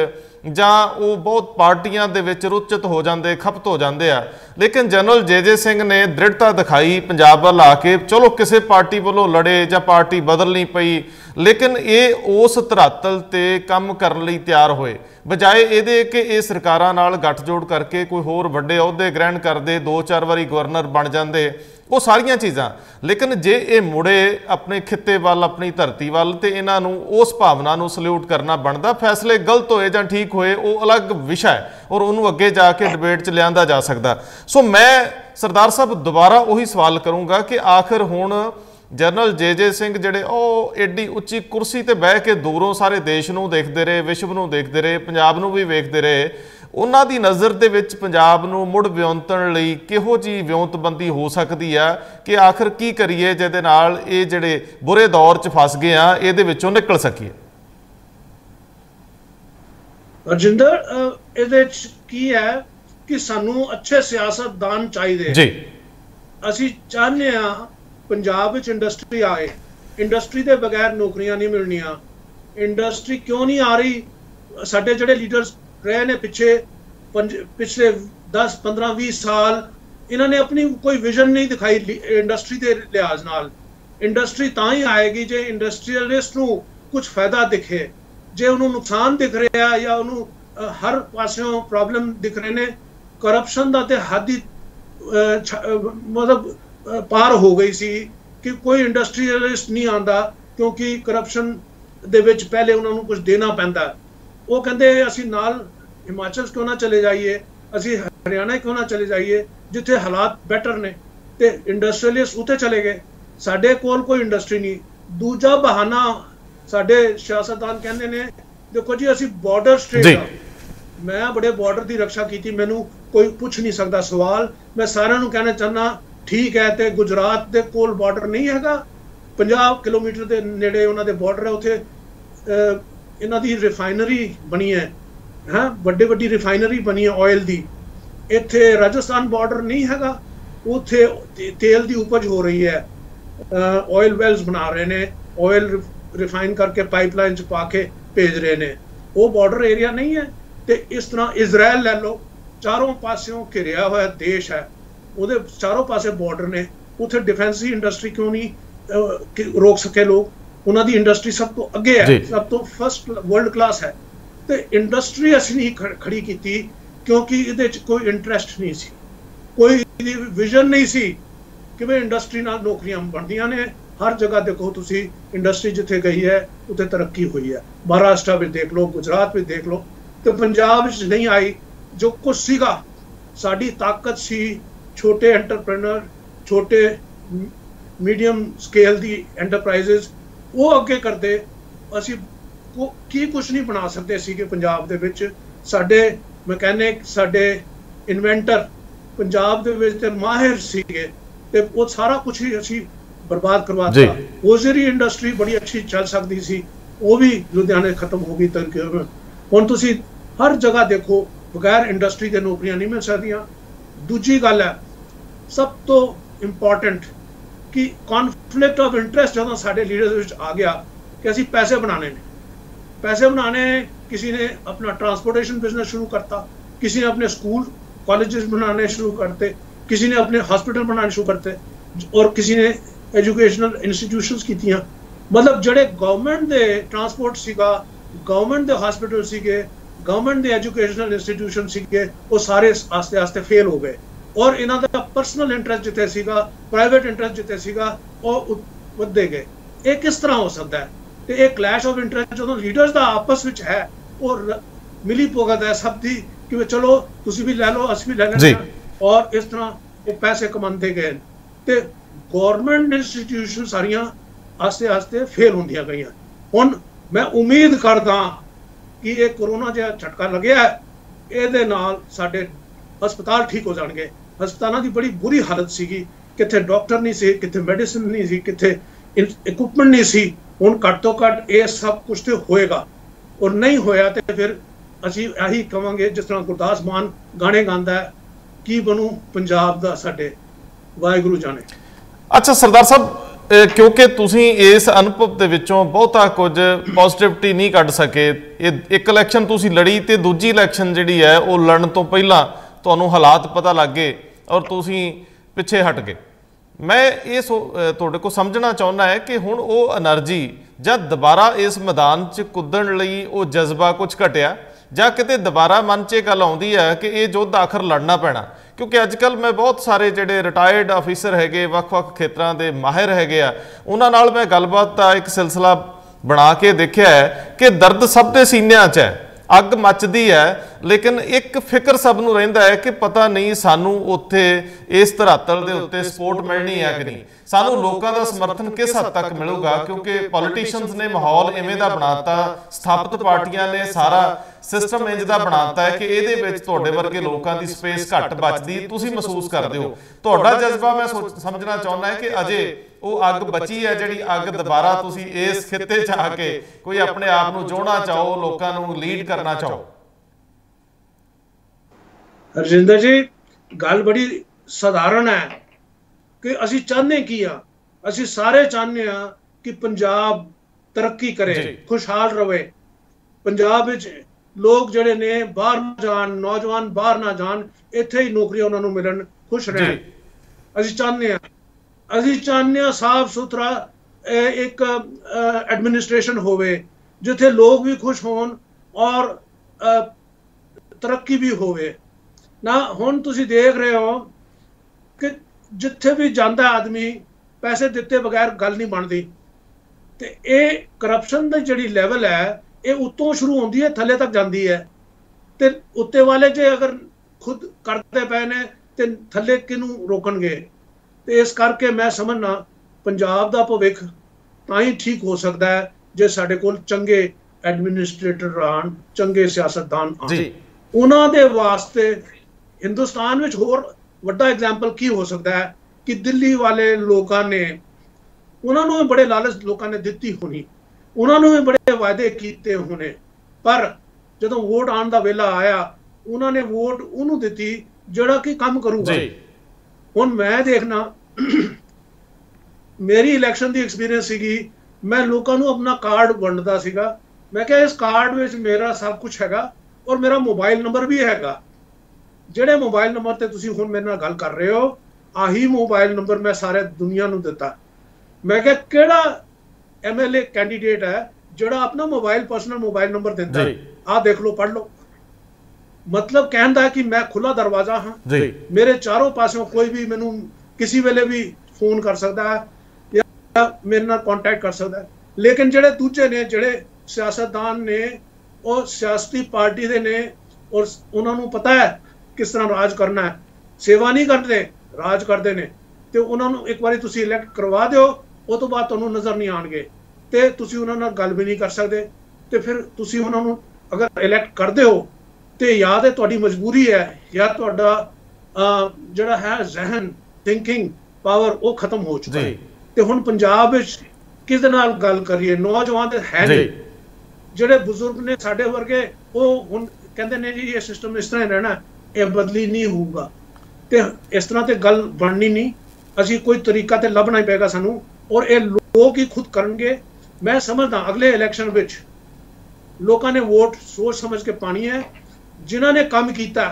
जां वो बहुत पार्टियां दे विच रुचित हो जाते, खपत हो जाते हैं। लेकिन जनरल जे सिंह ने दृढ़ता दिखाई पंजाब वाल आके, चलो किसी पार्टी वालों लड़े जां पार्टी बदलनी पई, लेकिन ये उस धरातल ते काम करने लई तैयार होए, बजाए ये कि ये सरकारां नाल गठजोड़ करके कोई होर वड्डे अहुदे ग्रहण करते, 2-4 वारी गवर्नर बन जाते, वो सारियां चीज़ां। लेकिन जे ये मुड़े अपने खिते वाल, अपनी धरती वाल, तो इन्हां नूं उस भावना नूं सल्यूट करना बनता। फैसले गलत होए जां ठीक होए वो अलग विषय है और उन्होंने अगे जाके डिबेट च लिया जा सकता। सो मैं सरदार साहब दोबारा उही सवाल करूँगा कि आखिर हुण जनरल जे सिंह जिहड़े ਉਹ एडी उच्ची कुर्सी ते बह के दूरों सारे देश नूं देखते रहे, विश्व नूं देखते रहे, पंजाब नूं भी वेखते रहे, उन्हां दी नज़र दे विच पंजाब नूं मुड़ विਉਂਤਣ लई किहो जी विਉਂਤਬੰਦੀ हो सकती है कि आखिर की करिए जिहदे नाल ये जिहड़े बुरे दौर च फस गए आ इहदे विचों निकल सकीए? रजिंदर इहदे च की है कि सानू अच्छे सियासतदान चाहिए जी। असी चाहते हैं पंजाब विच इंडस्ट्री आए, इंडस्ट्री के बगैर नौकरियां नहीं मिलनियां। इंडस्ट्री क्यों नहीं आ रही? साडे जिहड़े लीडर्स रहे ने पिछले 10-15-20 साल, इन्होंने अपनी कोई विजन नहीं दिखाई इंडस्ट्री के लिहाज नाल। इंडस्ट्री तां ही आएगी जे इंडस्ट्रीयलिस्ट नूं कुछ फायदा दिखे। जे उन्होंने नुकसान दिख रहा है या उन्होंने हर पासों प्रॉब्लम दिख रहे ने, करप्शन का तो हद ही मतलब पार हो गई सी कि कोई इंडस्ट्रीयलिस्ट नहीं आता, क्योंकि करप्शन दे विच पहले उन्होंने कुछ देना पैंदा। वो कहते असी नाल हिमाचल क्यों ना चले जाइए, असी हरियाणा क्यों ना चले जाइए जिथे हालात बेटर ने, ते इंडस्ट्रीयलिस्ट उत्थे चले गए। साडे कोल कोई इंडस्ट्री नहीं। दूजा बहाना साडे सियासतदान कहते ने, देखो जी असी बॉर्डर स्टेट आ, मैं बड़े बॉर्डर की रक्षा की, मैनू कोई पूछ नहीं सकता सवाल। मैं सारिਆਂ ਨੂੰ कहना चाहना ठीक है, तो गुजरात के कोल बॉर्डर नहीं हैगा, 50 किलोमीटर के नेड़े उन्होंने बॉर्डर है, उत्थे इन्हां दी रिफाइनरी बनी है, हाँ बड़ी बड़ी रिफाइनरी बनी है ऑयल की। इत्थे राजस्थान बॉर्डर नहीं हैगा, उत्थे तेल की उपज हो रही है, ऑयल वेल्स बना रहे ने, ऑयल रिफाइन करके पाइपलाइन च पा के भेज रहे ने, वो बॉर्डर एरिया नहीं है। तो इस तरह इजराइल लै लो, चारों पासों घिरिया हुआ देश है, वो चारों पासे बॉर्डर ने, उत्थे डिफेंस इंडस्ट्री क्यों नहीं रोक सके लोग? उन्हों की इंडस्ट्री सब तो अगे है, सब तो फर्स्ट वर्ल्ड क्लास है। तो इंडस्ट्री असी नहीं खड़ी की क्योंकि ये कोई इंटरेस्ट नहीं सी, कोई विजन नहीं सी कि भाई इंडस्ट्री नाल नौकरियां बनदियां ने। हर जगह देखो तुसी इंडस्ट्री जिथे गई है उत्थे तरक्की हुई है, महाराष्ट्र में देख लो, गुजरात में देख लो, तो पंजाब नहीं आई। जो कुछ सीगा साड़ी ताकत सी, छोटे एंटरप्रेन्योर, छोटे मीडियम स्केल दी एंटरप्राइजेस, वो अगे करते असी की कुछ नहीं बना सकते सी कि पंजाब दे विच साडे मैकेनिक, साडे इन्वेंटर पंजाब दे विच ते माहिर सीगे, ते वो सारा कुछ ही असी बर्बाद करवाता। ओजरी इंडस्ट्री बड़ी अच्छी चल सकती सी, वो भी लुधियाने खत्म हो गई। हुण तुसी हर जगह देखो बगैर इंडस्ट्री के नौकरियां नहीं मिल सकदियां। दूजी गल है सब तो इंपॉर्टेंट कि कॉन्फ्लिक्ट ऑफ इंटरेस्ट जो साडे लीडर्स आ गया कि असी पैसे बनाने ने, पैसे बनाने। किसी ने अपना ट्रांसपोर्टेशन बिजनेस शुरू करता, किसी ने अपने स्कूल कॉलेजेस बनाने शुरू करते, किसी ने अपने हॉस्पिटल बनाने शुरू करते और किसी ने एजुकेशनल इंस्टीट्यूशनस कीतियां। मतलब ਜਿਹੜੇ ਗਵਰਨਮੈਂਟ ਦੇ ਟਰਾਂਸਪੋਰਟ ਸੀਗਾ, ਗਵਰਨਮੈਂਟ ਦੇ ਹਸਪੀਟਲ ਸੀਗੇ, ਗਵਰਨਮੈਂਟ ਦੇ ਐਜੂਕੇਸ਼ਨਲ ਇੰਸਟੀਟਿਊਸ਼ਨ ਸੀਗੇ, ਉਹ ਸਾਰੇ ਆਸਤੇ ਆਸਤੇ ਫੇਲ ਹੋ ਗਏ। ਔਰ ਇਹਨਾਂ ਦਾ ਪਰਸਨਲ ਇੰਟਰਸਟ ਜਿੱਥੇ ਸੀਗਾ, ਪ੍ਰਾਈਵੇਟ ਇੰਟਰਸਟ ਜਿੱਥੇ ਸੀਗਾ, ਉਹ ਵੱਧਦੇ ਗਏ। ਇਹ ਕਿਸ ਤਰ੍ਹਾਂ ਹੋ ਸਕਦਾ ਹੈ? ਤੇ ਇਹ ਕਲੈਸ਼ ਆਫ ਇੰਟਰਸਟ ਜਦੋਂ ਲੀਡਰਸ ਦਾ ਆਪਸ ਵਿੱਚ ਹੈ, ਉਹ ਮਿਲੀ ਭੁਗਤ ਹੈ ਸਭ ਦੀ ਕਿ ਚਲੋ ਤੁਸੀਂ ਵੀ ਲੈ ਲਓ, ਅਸੀਂ ਵੀ ਲੈ ਲੈਂਦੇ ਹਾਂ, ਔਰ ਇਸ ਤਰ੍ਹਾਂ ਉਹ ਪੈਸੇ ਕਮਾਉਂਦੇ ਗਏ। ਤੇ ਗਵਰਨਮੈਂਟ ਇੰਸਟੀਟਿਊਸ਼ਨ ਸਾਰੀਆਂ ਆਸਤੇ ਆਸਤੇ ਫੇਲ ਹੁੰਦੀਆਂ ਗਈਆਂ। ਹੁਣ ਮੈਂ ਉਮੀਦ ਕਰਦਾ ਕਿ ਇਹ ਕੋਰੋਨਾ ਜਿਹਾ ਝਟਕਾ ਲੱਗਿਆ, ਇਹਦੇ ਨਾਲ ਸਾਡੇ ਹਸਪਤਾਲ ਠੀਕ ਹੋ ਜਾਣਗੇ। ਹਸਪਤਾਲਾਂ ਦੀ ਬੜੀ ਬੁਰੀ ਹਾਲਤ ਸੀਗੀ, ਕਿੱਥੇ ਡਾਕਟਰ ਨਹੀਂ ਸੀ, ਕਿੱਥੇ ਮੈਡੀਸਿਨ ਨਹੀਂ ਸੀ, ਕਿੱਥੇ ਇਕਵਿਪਮੈਂਟ ਨਹੀਂ ਸੀ। ਹੁਣ ਘੱਟ ਤੋਂ ਘੱਟ ਇਹ ਸਭ ਕੁਝ ਤੇ ਹੋਏਗਾ, ਔਰ ਨਹੀਂ ਹੋਇਆ ਤੇ ਫਿਰ ਅਸੀਂ ਇਹੀ ਕਵਾਂਗੇ ਜਿਸ ਤਰ੍ਹਾਂ ਗੁਰਦਾਸ ਮਾਨ ਗਾਣੇ ਗਾਉਂਦਾ ਹੈ, ਕੀ ਬਣੂ ਪੰਜਾਬ ਦਾ ਸਾਡੇ, ਵਾਹਿਗੁਰੂ ਜਾਣੇ। ਅੱਛਾ ਸਰਦਾਰ ਸਾਹਿਬ, ਕਿਉਂਕਿ ਤੁਸੀਂ ਇਸ ਅਨੁਭਵ ਦੇ ਵਿੱਚੋਂ ਬਹੁਤਾ ਕੁਝ ਪੋਜ਼ਿਟਿਵਿਟੀ ਨਹੀਂ ਕੱਢ ਸਕੇ। ਇਹ ਇੱਕ ਇਲੈਕਸ਼ਨ ਤੁਸੀਂ ਲੜੀ ਤੇ ਦੂਜੀ ਇਲੈਕਸ਼ਨ ਜਿਹੜੀ ਹੈ ਉਹ ਲੜਨ ਤੋਂ ਪਹਿਲਾਂ ਤੁਹਾਨੂੰ ਹਾਲਾਤ ਪਤਾ ਲੱਗ ਗਏ ਔਰ ਤੁਸੀਂ ਪਿੱਛੇ ਹਟ ਗਏ। ਮੈਂ ਇਹ ਤੁਹਾਡੇ ਕੋਲ ਸਮਝਣਾ ਚਾਹੁੰਦਾ ਹੈ ਕਿ ਹੁਣ ਉਹ એનર્ਜੀ ਜਾਂ ਦੁਬਾਰਾ ਇਸ ਮੈਦਾਨ 'ਚ ਕੁੱਦਣ ਲਈ ਉਹ ਜਜ਼ਬਾ ਕੁਝ ਘਟਿਆ, ਜਾਂ ਕਿਤੇ ਦੁਬਾਰਾ ਮਨ 'ਚ ਇਹ ਗੱਲ ਆਉਂਦੀ ਹੈ ਕਿ ਇਹ ਯੁੱਧ ਆਖਰ ਲੜਨਾ ਪੈਣਾ? ਕਿਉਂਕਿ ਅੱਜ ਕੱਲ੍ਹ ਮੈਂ ਬਹੁਤ ਸਾਰੇ ਜਿਹੜੇ ਰਿਟਾਇਰਡ ਆਫੀਸਰ ਹੈਗੇ, ਵੱਖ-ਵੱਖ ਖੇਤਰਾਂ ਦੇ ਮਾਹਿਰ ਹੈਗੇ ਆ, ਉਹਨਾਂ ਨਾਲ ਮੈਂ ਗੱਲਬਾਤ ਦਾ ਇੱਕ ਸਿਲਸਿਲਾ ਬਣਾ ਕੇ ਦੇਖਿਆ ਹੈ ਕਿ ਦਰਦ ਸਭ ਦੇ ਸੀਨਿਆਂ 'ਚ ਹੈ, ਅੱਗ ਮੱਚਦੀ ਹੈ, ਲੇਕਿਨ ਇੱਕ ਫਿਕਰ ਸਭ ਨੂੰ ਰਹਿੰਦਾ ਹੈ ਕਿ ਪਤਾ ਨਹੀਂ ਸਾਨੂੰ ਉੱਥੇ ਇਸ ਧਰਾਤਲ ਦੇ ਉੱਤੇ ਸਪੋਰਟ ਮਿਲਣੀ ਹੈ ਕਿ ਨਹੀਂ, ਸਾਨੂੰ ਲੋਕਾਂ ਦਾ ਸਮਰਥਨ ਕਿਸ ਹੱਦ ਤੱਕ ਮਿਲੂਗਾ। ਕਿਉਂਕਿ ਪੋਲੀਟੀਸ਼ੀਅਨਸ ਨੇ ਮਾਹੌਲ ਇਵੇਂ ਦਾ ਬਣਾਤਾ, ਸਥਾਪਿਤ ਪਾਰਟੀਆਂ ਨੇ ਸਾਰਾ ਸਿਸਟਮ ਇੰਜ ਦਾ ਬਣਾਤਾ ਹੈ ਕਿ ਇਹਦੇ ਵਿੱਚ ਤੁਹਾਡੇ ਵਰਗੇ ਲੋਕਾਂ ਦੀ ਸਪੇਸ ਘੱਟ ਬਚਦੀ। ਤੁਸੀਂ ਮਹਿਸੂਸ ਕਰਦੇ ਹੋ, ਤੁਹਾਡਾ ਜਜ਼ਬਾ ਮੈਂ ਸਮਝਣਾ ਚਾਹੁੰਦਾ ਹੈ ਕਿ ਅਜੇ ਉਹ ਅੱਗ ਬਚੀ ਹੈ ਜਿਹੜੀ ਅੱਗ ਦੁਬਾਰਾ ਤੁਸੀਂ ਇਸ ਖਿੱਤੇ 'ਚ ਆ ਕੇ ਕੋਈ ਆਪਣੇ ਆਪ ਨੂੰ ਜੋੜਨਾ ਚਾਹੋ, ਲੋਕਾਂ ਨੂੰ ਲੀਡ ਕਰਨਾ ਚਾਹੋ। ਹਰਜਿੰਦਰ ਜੀ, ਗੱਲ ਬੜੀ ਸਧਾਰਨ ਹੈ ਕਿ ਅਸੀਂ ਚਾਹੁੰਦੇ ਕੀ ਆ? ਅਸੀਂ ਸਾਰੇ ਚਾਹੁੰਦੇ ਆ ਕਿ ਪੰਜਾਬ ਤਰੱਕੀ ਕਰੇ, ਖੁਸ਼ਹਾਲ ਰਵੇ। ਪੰਜਾਬ ਵਿੱਚ ਲੋਕ ਜਿਹੜੇ ਨੇ ਬਾਹਰ ਨਾ ਜਾਣ, ਨੌਜਵਾਨ ਬਾਹਰ ਨਾ ਜਾਣ, ਇੱਥੇ ਹੀ ਨੌਕਰੀਆਂ ਉਹਨਾਂ ਨੂੰ ਮਿਲਣ, ਖੁਸ਼ ਰਹਿਣ। ਅਸੀਂ ਚਾਹੁੰਦੇ ਆ ਸਾਫ ਸੁਥਰਾ ਇੱਕ ਐਡਮਿਨਿਸਟ੍ਰੇਸ਼ਨ ਹੋਵੇ ਜਿੱਥੇ ਲੋਕ ਵੀ ਖੁਸ਼ ਹੋਣ ਔਰ ਤਰੱਕੀ ਵੀ ਹੋਵੇ ਨਾ। ਹੁਣ ਤੁਸੀਂ ਦੇਖ ਰਹੇ ਹੋ ਕਿ ਜਿੱਥੇ ਵੀ ਜਾਂਦਾ ਆਦਮੀ ਪੈਸੇ ਦਿੱਤੇ ਬਗੈਰ ਗੱਲ ਨਹੀਂ ਬਣਦੀ। ਤੇ ਇਹ ਕਰਪਸ਼ਨ ਦੀ ਜਿਹੜੀ ਲੈਵਲ ਹੈ ਇਹ ਉੱਤੋਂ ਸ਼ੁਰੂ ਹੁੰਦੀ ਹੈ, ਥੱਲੇ ਤੱਕ ਜਾਂਦੀ ਹੈ। ਤੇ ਉੱਤੇ ਵਾਲੇ ਜੇ ਅਗਰ ਖੁਦ ਕਰਦੇ ਪਏ ਨੇ ਤੇ ਥੱਲੇ ਕਿਹਨੂੰ ਰੋਕਣਗੇ? ਤੇ ਇਸ ਕਰਕੇ ਮੈਂ ਸਮਝਣਾ ਪੰਜਾਬ ਦਾ ਭਵਿੱਖ ਤਾਂ ਹੀ ਠੀਕ ਹੋ ਸਕਦਾ ਹੈ ਜੇ ਸਾਡੇ ਕੋਲ ਚੰਗੇ ਐਡਮਿਨਿਸਟ੍ਰੇਟਰ ਆਣ, ਚੰਗੇ ਸਿਆਸਤਦਾਨ ਆਣ। ਉਹਨਾਂ ਦੇ ਵਾਸਤੇ ਹਿੰਦੁਸਤਾਨ ਵਿੱਚ ਹੋਰ ਵੱਡਾ ਐਗਜ਼ਾਮਪਲ ਕੀ ਹੋ ਸਕਦਾ ਹੈ ਕਿ ਦਿੱਲੀ ਵਾਲੇ ਲੋਕਾਂ ਨੇ, ਉਹਨਾਂ ਨੂੰ ਬੜੇ ਲਾਲਚ ਲੋਕਾਂ ਨੇ ਦਿੱਤੀ ਹੋਣੀ, ਉਹਨਾਂ ਨੂੰ ਵੀ ਬੜੇ ਵਾਅਦੇ ਕੀਤੇ ਹੋਣੇ, ਪਰ ਜਦੋਂ ਵੋਟ ਆਉਣ ਦਾ ਵੇਲਾ ਆਇਆ ਉਹਨਾਂ ਨੇ ਵੋਟ ਉਹਨੂੰ ਦਿੱਤੀ ਜਿਹੜਾ ਕਿ ਕੰਮ ਕਰੂਗਾ। ਹੁਣ ਮੈਂ ਦੇਖਣਾ, ਮੇਰੀ ਇਲੈਕਸ਼ਨ ਦੀ ਐਕਸਪੀਰੀਅੰਸ ਸੀਗੀ, ਮੈਂ ਲੋਕਾਂ ਨੂੰ ਆਪਣਾ ਕਾਰਡ ਵੰਡਦਾ ਸੀਗਾ। ਮੈਂ ਕਿਹਾ ਇਸ ਕਾਰਡ ਵਿੱਚ ਮੇਰਾ ਸਭ ਕੁਝ ਹੈਗਾ ਔਰ ਮੇਰਾ ਮੋਬਾਈਲ ਨੰਬਰ ਵੀ ਹੈਗਾ। ਜਿਹੜੇ ਮੋਬਾਈਲ ਨੰਬਰ ਤੇ ਤੁਸੀਂ ਹੁਣ ਮੇਰੇ ਨਾਲ ਗੱਲ ਕਰ ਰਹੇ ਹੋ, ਆਹੀ ਮੋਬਾਈਲ ਨੰਬਰ ਮੈਂ ਸਾਰੇ ਦੁਨੀਆ ਨੂੰ ਦਿੱਤਾ। ਮੈਂ ਕਿਹਾ ਕਿਹੜਾ MLA ਕੈਂਡੀਡੇਟ ਹੈ ਜਿਹੜਾ ਆਪਣਾ ਮੋਬਾਈਲ, ਪਰਸਨਲ ਮੋਬਾਈਲ ਨੰਬਰ ਦਿੰਦਾ? ਆਹ ਦੇਖ ਲਓ, ਪੜ੍ਹ ਲਓ। ਮਤਲਬ ਕਹਿੰਦਾ ਕਿ ਮੈਂ ਖੁੱਲਾ ਦਰਵਾਜ਼ਾ ਹਾਂ, ਮੇਰੇ ਚਾਰੋਂ ਪਾਸਿਓਂ ਕੋਈ ਵੀ ਮੈਨੂੰ ਕਿਸੇ ਵੇਲੇ ਵੀ ਫੋਨ ਕਰ ਸਕਦਾ ਹੈ ਜਾਂ ਮੇਰੇ ਨਾਲ ਕੰਟੈਕਟ ਕਰ ਸਕਦਾ ਹੈ। ਲੇਕਿਨ ਜਿਹੜੇ ਦੂਜੇ ਨੇ, ਜਿਹੜੇ ਸਿਆਸਤਦਾਨ ਨੇ, ਉਹ ਸਿਆਸਤੀ ਪਾਰਟੀ ਦੇ ਨੇ ਔਰ ਉਹਨਾਂ ਨੂੰ ਪਤਾ ਹੈ ਕਿਸ ਤਰ੍ਹਾਂ ਰਾਜ ਕਰਨਾ ਹੈ। ਸੇਵਾ ਨਹੀਂ ਕਰਦੇ, ਰਾਜ ਕਰਦੇ ਨੇ। ਤੇ ਉਹਨਾਂ ਨੂੰ ਇੱਕ ਵਾਰੀ ਤੁਸੀਂ ਇਲੈਕਟ ਕਰਵਾ ਦਿਓ, ਉਹ ਤੋਂ ਬਾਅਦ ਤੁਹਾਨੂੰ ਨਜ਼ਰ ਨਹੀਂ ਆਉਣਗੇ ਤੇ ਤੁਸੀਂ ਉਹਨਾਂ ਨਾਲ ਗੱਲ ਵੀ ਨਹੀਂ ਕਰ ਸਕਦੇ। ਤੇ ਫਿਰ ਤੁਸੀਂ ਉਹਨਾਂ ਨੂੰ ਅਗਰ ਇਲੈਕਟ ਕਰਦੇ ਹੋ ਤੇ ਜਾਂ ਤੇ ਤੁਹਾਡੀ ਮਜਬੂਰੀ ਹੈ ਜਾਂ ਤੁਹਾਡਾ ਜਿਹੜਾ ਹੈ ਜ਼ਹਿਨ, ਥਿੰਕਿੰਗ ਪਾਵਰ, ਉਹ ਖਤਮ ਹੋ ਚੁੱਕਾ ਹੈ। ਤੇ ਹੁਣ ਪੰਜਾਬ ਵਿੱਚ ਕਿਸ ਨਾਲ ਗੱਲ ਕਰੀਏ? ਨੌਜਵਾਨ ਤੇ ਹੈ ਨਹੀਂ, ਜਿਹੜੇ ਬਜ਼ੁਰਗ ਨੇ ਸਾਡੇ ਵਰਗੇ, ਉਹ ਹੁਣ ਕਹਿੰਦੇ ਨੇ ਜੀ ਇਹ ਸਿਸਟਮ ਇਸ ਤਰ੍ਹਾਂ ਹੀ ਰਹਿਣਾ, ਇਹ ਬਦਲੀ ਨਹੀਂ ਹੋਊਗਾ। ਤੇ ਇਸ ਤਰ੍ਹਾਂ ਤੇ ਗੱਲ ਬਣਨੀ ਨਹੀਂ, ਅਸੀਂ ਕੋਈ ਤਰੀਕਾ ਤੇ ਲੱਭਣਾ ਹੀ ਪਏਗਾ ਸਾਨੂੰ, ਔਰ ਇਹ ਲੋਕ ਹੀ ਖੁਦ ਕਰਨਗੇ। ਮੈਂ ਸਮਝਦਾ ਅਗਲੇ ਇਲੈਕਸ਼ਨ ਵਿੱਚ ਲੋਕਾਂ ਨੇ ਵੋਟ ਸੋਚ ਸਮਝ ਕੇ ਪਾਣੀ ਹੈ। ਜਿਨ੍ਹਾਂ ਨੇ ਕੰਮ ਕੀਤਾ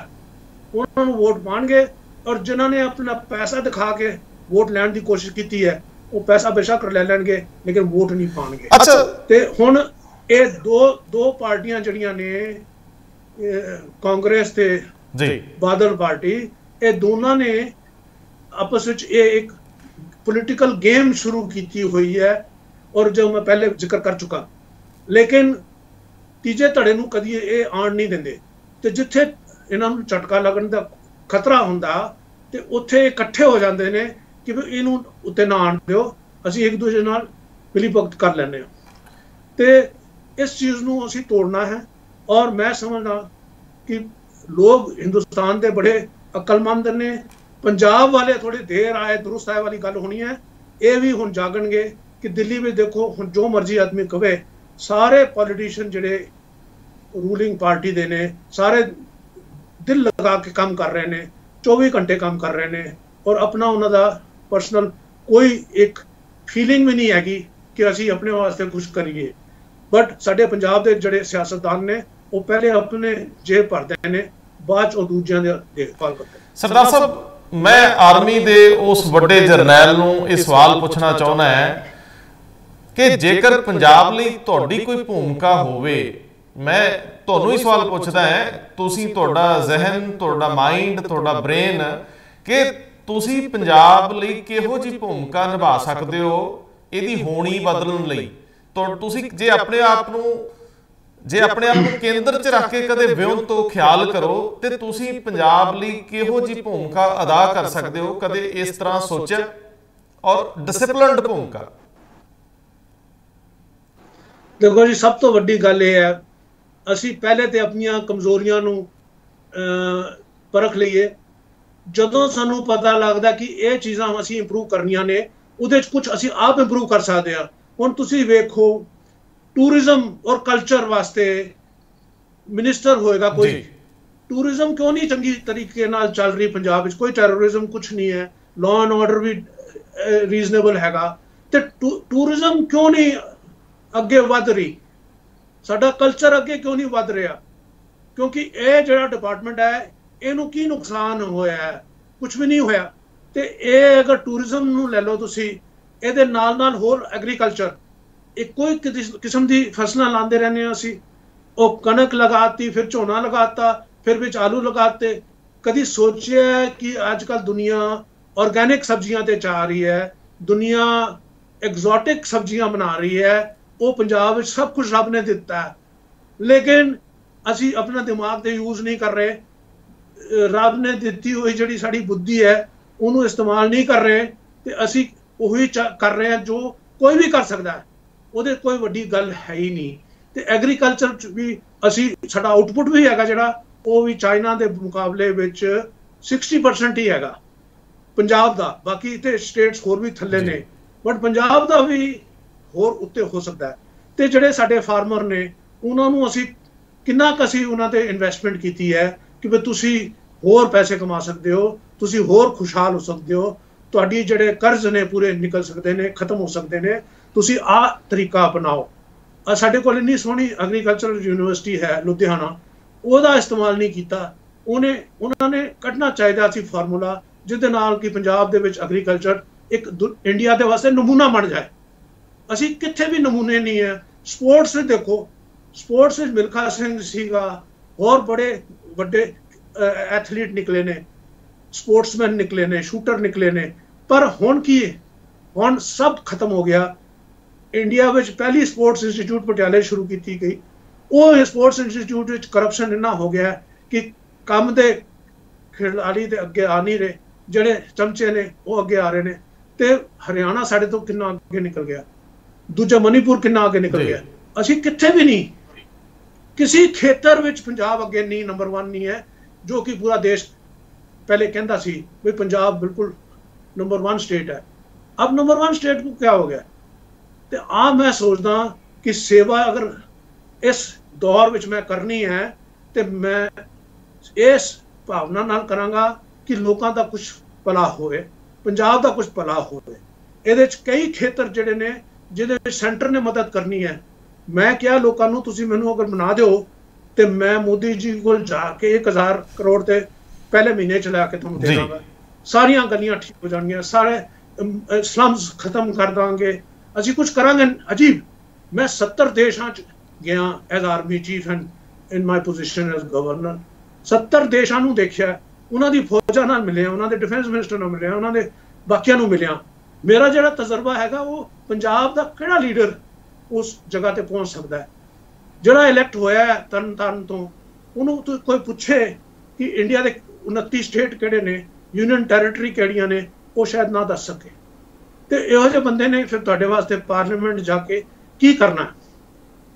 ਉਹਨਾਂ ਨੂੰ ਵੋਟ ਪਾਣਗੇ, ਔਰ ਜਿਨ੍ਹਾਂ ਨੇ ਆਪਣਾ ਪੈਸਾ ਦਿਖਾ ਕੇ ਵੋਟ ਲੈਣ ਦੀ ਕੋਸ਼ਿਸ਼ ਕੀਤੀ ਹੈ ਉਹ ਪੈਸਾ ਬੇਸ਼ੱਕ ਲੈ ਲੈਣਗੇ ਲੇਕਿਨ ਵੋਟ ਨਹੀਂ ਪਾਣਗੇ। ਅੱਛਾ, ਤੇ ਹੁਣ ਇਹ ਦੋ ਪਾਰਟੀਆਂ ਜਿਹੜੀਆਂ ਨੇ ਕਾਂਗਰਸ ਤੇ ਜੀ ਬਾਦਲ ਪਾਰਟੀ, ਇਹ ਦੋਨਾਂ ਨੇ ਆਪਸ ਵਿੱਚ ਇਹ ਇੱਕ ਪੋਲੀਟੀਕਲ ਗੇਮ ਸ਼ੁਰੂ ਕੀਤੀ ਹੋਈ ਹੈ ਔਰ ਜੋ ਮੈਂ ਪਹਿਲੇ ਜ਼ਿਕਰ ਕਰ ਚੁੱਕਾ। ਲੇਕਿਨ ਤੀਜੇ ਧੜੇ ਨੂੰ ਕਦੀ ਇਹ ਆਣ ਨਹੀਂ ਦਿੰਦੇ ਤੇ ਜਿੱਥੇ ਇਹਨਾਂ ਨੂੰ ਝਟਕਾ ਲੱਗਣ ਦਾ ਖਤਰਾ ਹੁੰਦਾ ਤੇ ਉੱਥੇ ਇਕੱਠੇ ਹੋ ਜਾਂਦੇ ਨੇ ਕਿ ਵੀ ਇਹਨੂੰ ਉੱਤੇ ਨਾ ਆਣ ਦਿਓ, ਅਸੀਂ ਇੱਕ ਦੂਜੇ ਨਾਲ ਮਿਲੀ ਭਗਤ ਕਰ ਲੈਂਦੇ ਹਾਂ। ਤੇ ਇਸ ਚੀਜ਼ ਨੂੰ ਅਸੀਂ ਤੋੜਨਾ ਹੈ ਔਰ ਮੈਂ ਸਮਝਦਾ ਕਿ ਲੋਕ ਹਿੰਦੁਸਤਾਨ ਦੇ ਬੜੇ ਅਕਲਮੰਦ ਨੇ। ਪੰਜਾਬ ਵਾਲੇ ਥੋੜੇ ਦੇਰ ਆਏ, ਦੁਰਸਤ ਆਏ ਵਾਲੀ ਗੱਲ ਹੋਣੀ ਹੈ। ਇਹ ਵੀ ਹੁਣ ਜਾਗਣਗੇ ਕਿ ਦਿੱਲੀ ਵਿੱਚ ਦੇਖੋ ਹੁਣ ਜੋ ਮਰਜ਼ੀ ਆਦਮੀ ਕਵੇ, ਸਾਰੇ ਪੋਲੀਟੀਸ਼ੀਅਨ ਜਿਹੜੇ ਰੂਲਿੰਗ ਪਾਰਟੀ ਦੇ ਨੇ ਸਾਰੇ ਦਿਲ ਲਗਾ ਕੇ ਕੰਮ ਕਰ ਰਹੇ ਨੇ, 24 ਘੰਟੇ ਕੰਮ ਕਰ ਰਹੇ ਨੇ ਔਰ ਆਪਣਾ ਉਹਨਾਂ ਦਾ ਪਰਸਨਲ ਕੋਈ ਇੱਕ ਫੀਲਿੰਗ ਵੀ ਨਹੀਂ ਹੈਗੀ ਕਿ ਅਸੀਂ ਆਪਣੇ ਵਾਸਤੇ ਕੁਝ ਕਰੀਏ। ਬਟ ਸਾਡੇ ਪੰਜਾਬ ਦੇ ਜਿਹੜੇ ਸਿਆਸਤਦਾਨ ਨੇ ਉਹ ਪਹਿਲੇ ਆਪਣੇ ਜੇਬ ਭਰਦੇ ਨੇ, ਬਾਅਦ ਚ ਉਹ ਦੂਜਿਆਂ ਦੀ ਦੇਖਭਾਲ ਕਰਦੇ। ਸਰਦਾਰ ਸਾਹਿਬ, ਮੈਂ ਆਰਮੀ ਦੇ ਉਸ ਵੱਡੇ ਜਰਨੈਲ ਨੂੰ ਇਹ ਸਵਾਲ ਪੁੱਛਣਾ ਚਾਹੁੰਦਾ ਹੈ ਕਿ ਜੇਕਰ ਪੰਜਾਬ ਲਈ ਤੁਹਾਡੀ ਕੋਈ ਭੂਮਿਕਾ ਹੋਵੇ, ਮੈਂ ਤੁਹਾਨੂੰ ਹੀ ਸਵਾਲ ਪੁੱਛਦਾ ਹੈ, ਤੁਸੀਂ ਤੁਹਾਡਾ ਜ਼ਿਹਨ, ਤੁਹਾਡਾ ਮਾਈਂਡ, ਤੁਹਾਡਾ ਬ੍ਰੇਨ, ਕਿ ਤੁਸੀਂ ਪੰਜਾਬ ਲਈ ਕਿਹੋ ਜਿਹੀ ਭੂਮਿਕਾ ਨਿਭਾ ਸਕਦੇ ਹੋ ਇਹਦੀ ਹੋਣੀ ਬਦਲਣ ਲਈ। ਤੁਸੀਂ ਜੇ ਆਪਣੇ ਆਪ ਨੂੰ ਕੇਂਦਰ 'ਚ ਰੱਖ ਕੇ ਕਦੇ ਵਿਉਂਤ ਤੋਂ ਖਿਆਲ ਕਰੋ ਤੇ ਤੁਸੀਂ ਪੰਜਾਬ ਲਈ ਕਿਹੋ ਜਿਹੀ ਭੂਮਿਕਾ ਅਦਾ ਕਰ ਸਕਦੇ ਹੋ, ਕਦੇ ਇਸ ਤਰ੍ਹਾਂ ਸੋਚਿਆ? ਔਰ ਡਿਸਪਲਿਨਡ ਭੂਮਿਕਾ। ਦੇਖੋ ਜੀ, ਸਭ ਤੋਂ ਵੱਡੀ ਗੱਲ ਇਹ ਹੈ ਅਸੀਂ ਪਹਿਲੇ ਤੇ ਆਪਣੀਆਂ ਕਮਜ਼ੋਰੀਆਂ ਨੂੰ ਪਰਖ ਲਈਏ। ਜਦੋਂ ਸਾਨੂੰ ਪਤਾ ਲੱਗਦਾ ਕਿ ਇਹ ਚੀਜ਼ਾਂ ਅਸੀਂ ਇੰਪਰੂਵ ਕਰਨੀਆਂ ਨੇ, ਉਹਦੇ 'ਚ ਕੁਝ ਅਸੀਂ ਆਪ ਇੰਪਰੂਵ ਕਰ ਸਕਦੇ ਹਾਂ। ਹੁਣ ਤੁਸੀਂ ਵੇਖੋ, ਟੂਰਿਜ਼ਮ ਔਰ ਕਲਚਰ ਵਾਸਤੇ ਮਿਨਿਸਟਰ ਹੋਏਗਾ ਕੋਈ, ਟੂਰਿਜ਼ਮ ਕਿਉਂ ਨਹੀਂ ਚੰਗੀ ਤਰੀਕੇ ਨਾਲ ਚੱਲ ਰਹੀ ਪੰਜਾਬ ਵਿੱਚ? ਕੋਈ ਟੈਰਰਿਜ਼ਮ ਕੁਝ ਨਹੀਂ ਹੈ, ਲਾਅ ਐਂਡ ਆਰਡਰ ਵੀ ਰੀਜ਼ਨੇਬਲ ਹੈਗਾ, ਤੇ ਟੂਰਿਜ਼ਮ ਕਿਉਂ ਨਹੀਂ ਅੱਗੇ ਵੱਧ ਰਹੀ? ਸਾਡਾ ਕਲਚਰ ਅੱਗੇ ਕਿਉਂ ਨਹੀਂ ਵੱਧ ਰਿਹਾ? ਕਿਉਂਕਿ ਇਹ ਜਿਹੜਾ ਡਿਪਾਰਟਮੈਂਟ ਹੈ ਇਹਨੂੰ ਕੀ ਨੁਕਸਾਨ ਹੋਇਆ ਹੈ? ਕੁਝ ਵੀ ਨਹੀਂ ਹੋਇਆ। ਤੇ ਇਹ ਅਗਰ ਟੂਰਿਜ਼ਮ ਨੂੰ ਲੈ ਲਓ ਤੁਸੀਂ, ਇਹਦੇ ਨਾਲ ਨਾਲ ਹੋਰ ਐਗਰੀਕਲਚਰ, ਇੱਕੋ ਹੀ ਕਿਸਮ ਦੀ ਫਸਲਾਂ ਲਾਉਂਦੇ ਰਹਿੰਦੇ ਹਾਂ ਅਸੀਂ। ਉਹ ਕਣਕ ਲਗਾਤੀ, ਫਿਰ ਝੋਨਾ ਲਗਾਤਾ, ਫਿਰ ਵਿੱਚ ਆਲੂ ਲਗਾਤੇ। ਕਦੀ ਸੋਚਿਆ ਕਿ ਅੱਜ ਕੱਲ੍ਹ ਦੁਨੀਆ ਆਰਗੈਨਿਕ ਸਬਜ਼ੀਆਂ ਤੇ ਜਾ ਰਹੀ ਹੈ, ਦੁਨੀਆ ਐਗਜ਼ੋਟਿਕ ਸਬਜ਼ੀਆਂ ਬਣਾ ਰਹੀ ਹੈ। ਉਹ ਪੰਜਾਬ ਵਿੱਚ ਸਭ ਕੁਝ ਰੱਬ ਨੇ ਦਿੱਤਾ ਹੈ, ਲੇਕਿਨ ਅਸੀਂ ਆਪਣਾ ਦਿਮਾਗ ਤੇ ਯੂਜ਼ ਨਹੀਂ ਕਰ ਰਹੇ। ਰੱਬ ਨੇ ਦਿੱਤੀ ਹੋਈ ਜਿਹੜੀ ਸਾਡੀ ਬੁੱਧੀ ਹੈ ਉਹਨੂੰ ਇਸਤੇਮਾਲ ਨਹੀਂ ਕਰ ਰਹੇ ਤੇ ਅਸੀਂ ਉਹੀ ਕਰ ਰਹੇ ਹਾਂ ਜੋ ਕੋਈ ਵੀ ਕਰ ਸਕਦਾ ਹੈ। ਉਹਦੇ ਕੋਈ ਵੱਡੀ ਗੱਲ ਹੈ ਹੀ ਨਹੀਂ। ਤੇ ਐਗਰੀਕਲਚਰ 'ਚ ਵੀ ਅਸੀਂ, ਸਾਡਾ ਆਊਟਪੁੱਟ ਵੀ ਹੈਗਾ ਜਿਹੜਾ, ਉਹ ਵੀ ਚਾਈਨਾ ਦੇ ਮੁਕਾਬਲੇ ਵਿੱਚ 60% ਹੀ ਹੈਗਾ ਪੰਜਾਬ ਦਾ। ਬਾਕੀ ਤੇ ਸਟੇਟਸ ਹੋਰ ਵੀ ਥੱਲੇ ਨੇ, ਬਟ ਪੰਜਾਬ ਦਾ ਵੀ ਹੋਰ ਉੱਤੇ ਹੋ ਸਕਦਾ ਹੈ। ਤੇ ਜਿਹੜੇ ਸਾਡੇ ਫਾਰਮਰ ਨੇ ਉਹਨਾਂ ਨੂੰ ਅਸੀਂ ਕਿੰਨਾ ਕੁ ਅਸੀਂ ਉਹਨਾਂ ਤੇ ਇਨਵੈਸਟਮੈਂਟ ਕੀਤੀ ਹੈ ਕਿ ਵੀ ਤੁਸੀਂ ਹੋਰ ਪੈਸੇ ਕਮਾ ਸਕਦੇ ਹੋ, ਤੁਸੀਂ ਹੋਰ ਖੁਸ਼ਹਾਲ ਹੋ ਸਕਦੇ ਹੋ, ਤੁਹਾਡੀ ਜਿਹੜੇ ਕਰਜ਼ ਨੇ ਪੂਰੇ ਨਿਕਲ ਸਕਦੇ ਨੇ, ਖਤਮ ਹੋ ਸਕਦੇ ਨੇ। ਤੁਸੀਂ ਆਹ ਤਰੀਕਾ ਅਪਣਾਓ। ਸਾਡੇ ਕੋਲ ਇੰਨੀ ਸੋਹਣੀ ਐਗਰੀਕਲਚਰਲ ਯੂਨੀਵਰਸਿਟੀ ਹੈ ਲੁਧਿਆਣਾ, ਉਹਦਾ ਇਸਤੇਮਾਲ ਨਹੀਂ ਕੀਤਾ। ਉਹਨਾਂ ਨੇ ਕੱਢਣਾ ਚਾਹੀਦਾ ਸੀ ਫਾਰਮੂਲਾ ਜਿਹਦੇ ਨਾਲ ਕਿ ਪੰਜਾਬ ਦੇ ਵਿੱਚ ਐਗਰੀਕਲਚਰ ਇੱਕ ਇੰਡੀਆ ਦੇ ਵਾਸਤੇ ਨਮੂਨਾ ਬਣ ਜਾਏ। ਅਸੀਂ ਕਿੱਥੇ ਵੀ ਨਮੂਨੇ ਨਹੀਂ ਹੈ। ਸਪੋਰਟਸ ਵਿੱਚ ਦੇਖੋ, ਸਪੋਰਟਸ ਵਿੱਚ ਮਿਲਖਾ ਸਿੰਘ ਸੀਗਾ, ਹੋਰ ਬੜੇ ਵੱਡੇ ਐਥਲੀਟ ਨਿਕਲੇ ਨੇ, ਸਪੋਰਟਸਮੈਨ ਨਿਕਲੇ ਨੇ, ਸ਼ੂਟਰ ਨਿਕਲੇ ਨੇ। ਪਰ ਹੁਣ ਕੀ ਹੈ? ਹੁਣ ਸਭ ਖਤਮ ਹੋ ਗਿਆ। ਇੰਡੀਆ ਵਿੱਚ ਪਹਿਲੀ ਸਪੋਰਟਸ ਇੰਸਟੀਚਿਊਟ ਪਟਿਆਲੇ ਸ਼ੁਰੂ ਕੀਤੀ ਗਈ। ਉਹ ਸਪੋਰਟਸ ਇੰਸਟੀਚਿਊਟ ਵਿੱਚ ਕਰਪਸ਼ਨ ਇੰਨਾ ਹੋ ਗਿਆ ਕਿ ਕੰਮ ਦੇ ਖਿਡਾਰੀ ਦੇ ਅੱਗੇ ਆ ਨਹੀਂ ਰਹੇ, ਜਿਹੜੇ ਚਮਚੇ ਨੇ ਉਹ ਅੱਗੇ ਆ ਰਹੇ ਨੇ। ਤੇ ਹਰਿਆਣਾ ਸਾਡੇ ਤੋਂ ਕਿੰਨਾ ਅੱਗੇ ਨਿਕਲ ਗਿਆ, ਦੂਜਾ ਮਨੀਪੁਰ ਕਿੰਨਾ ਅੱਗੇ ਨਿਕਲ ਗਿਆ। ਅਸੀਂ ਕਿੱਥੇ ਵੀ ਨਹੀਂ, ਕਿਸੇ ਖੇਤਰ ਵਿੱਚ ਪੰਜਾਬ ਅੱਗੇ ਨਹੀਂ, ਨੰਬਰ 1 ਨਹੀਂ ਹੈ, ਜੋ ਕਿ ਪੂਰਾ ਦੇਸ਼ ਪਹਿਲੇ ਕਹਿੰਦਾ ਸੀ ਵੀ ਪੰਜਾਬ ਬਿਲਕੁਲ ਨੰਬਰ 1 ਸਟੇਟ ਹੈ। अब नंबर 1 स्टेट को क्या हो गया? तो आ मैं सोचदा कि सेवा अगर इस दौर विच मैं करनी है तो मैं इस भावना नाल करांगा कि लोगों का कुछ भला होए, पंजाब का कुछ भला होए। ਇਹਦੇ ਚ कई खेतर ਜਿਹੜੇ ਨੇ ਜਿਹਦੇ ਵਿੱਚ ਸੈਂਟਰ ਨੇ ਮਦਦ ਕਰਨੀ ਹੈ। ਮੈਂ ਕਿਹਾ ਲੋਕਾਂ ਨੂੰ ਤੁਸੀਂ ਮੈਨੂੰ ਅਗਰ ਬਣਾ ਦਿਓ ਤੇ ਮੈਂ ਮੋਦੀ ਜੀ ਕੋਲ ਜਾ ਕੇ 1000 ਕਰੋੜ ਤੇ ਪਹਿਲੇ ਮਹੀਨੇ ਚ ਲਾ ਕੇ ਤੁਹਾਨੂੰ ਦੇ ਦਾਂਗਾ। ਸਾਰੀਆਂ ਗਲੀਆਂ ਠੀਕ ਹੋ ਜਾਣਗੀਆਂ, ਸਾਰੇ ਸਲਮਸ ਖਤਮ ਕਰ ਦਾਂਗੇ, ਅਸੀਂ ਕੁਝ ਕਰਾਂਗੇ ਅਜੀਬ। ਮੈਂ 70 ਦੇਸ਼ਾਂ 'ਚ ਗਿਆ as army chief and in my position as governor. 70 ਦੇਸ਼ਾਂ ਨੂੰ ਦੇਖਿਆ, ਉਹਨਾਂ ਦੀ ਫੌਜਾਂ ਨਾਲ ਮਿਲਿਆ, ਉਹਨਾਂ ਦੇ ਡਿਫੈਂਸ ਮਿਨਿਸਟਰ ਨਾਲ ਮਿਲਿਆ, ਉਹਨਾਂ ਦੇ ਬਾਕੀਆਂ ਨੂੰ ਮਿਲਿਆ। ਮੇਰਾ ਜਿਹੜਾ ਤਜਰਬਾ ਹੈਗਾ, ਉਹ ਪੰਜਾਬ ਦਾ ਕਿਹੜਾ ਲੀਡਰ ਉਸ ਜਗ੍ਹਾ ਤੇ ਪਹੁੰਚ ਸਕਦਾ ਹੈ ਜਿਹੜਾ ਇਲੈਕਟ ਹੋਇਆ ਤਰਨ ਤਾਰਨ ਤੋਂ। ਉਹਨੂੰ ਕੋਈ ਪੁੱਛੇ ਕਿ ਇੰਡੀਆ ਦੇ 29 ਸਟੇਟ ਕਿਹੜੇ ਨੇ, ਯੂਨੀਅਨ ਟੈਰੀਟਰੀ ਕਿਹੜੀਆਂ ਨੇ, ਉਹ ਸ਼ਾਇਦ ਨਾ ਦੱਸ ਸਕੇ। ਤੇ ਇਹੋ ਜਿਹੇ ਬੰਦੇ ਨੇ ਫਿਰ ਤੁਹਾਡੇ ਵਾਸਤੇ ਪਾਰਲੀਮੈਂਟ ਜਾ ਕੇ ਕੀ ਕਰਨਾ,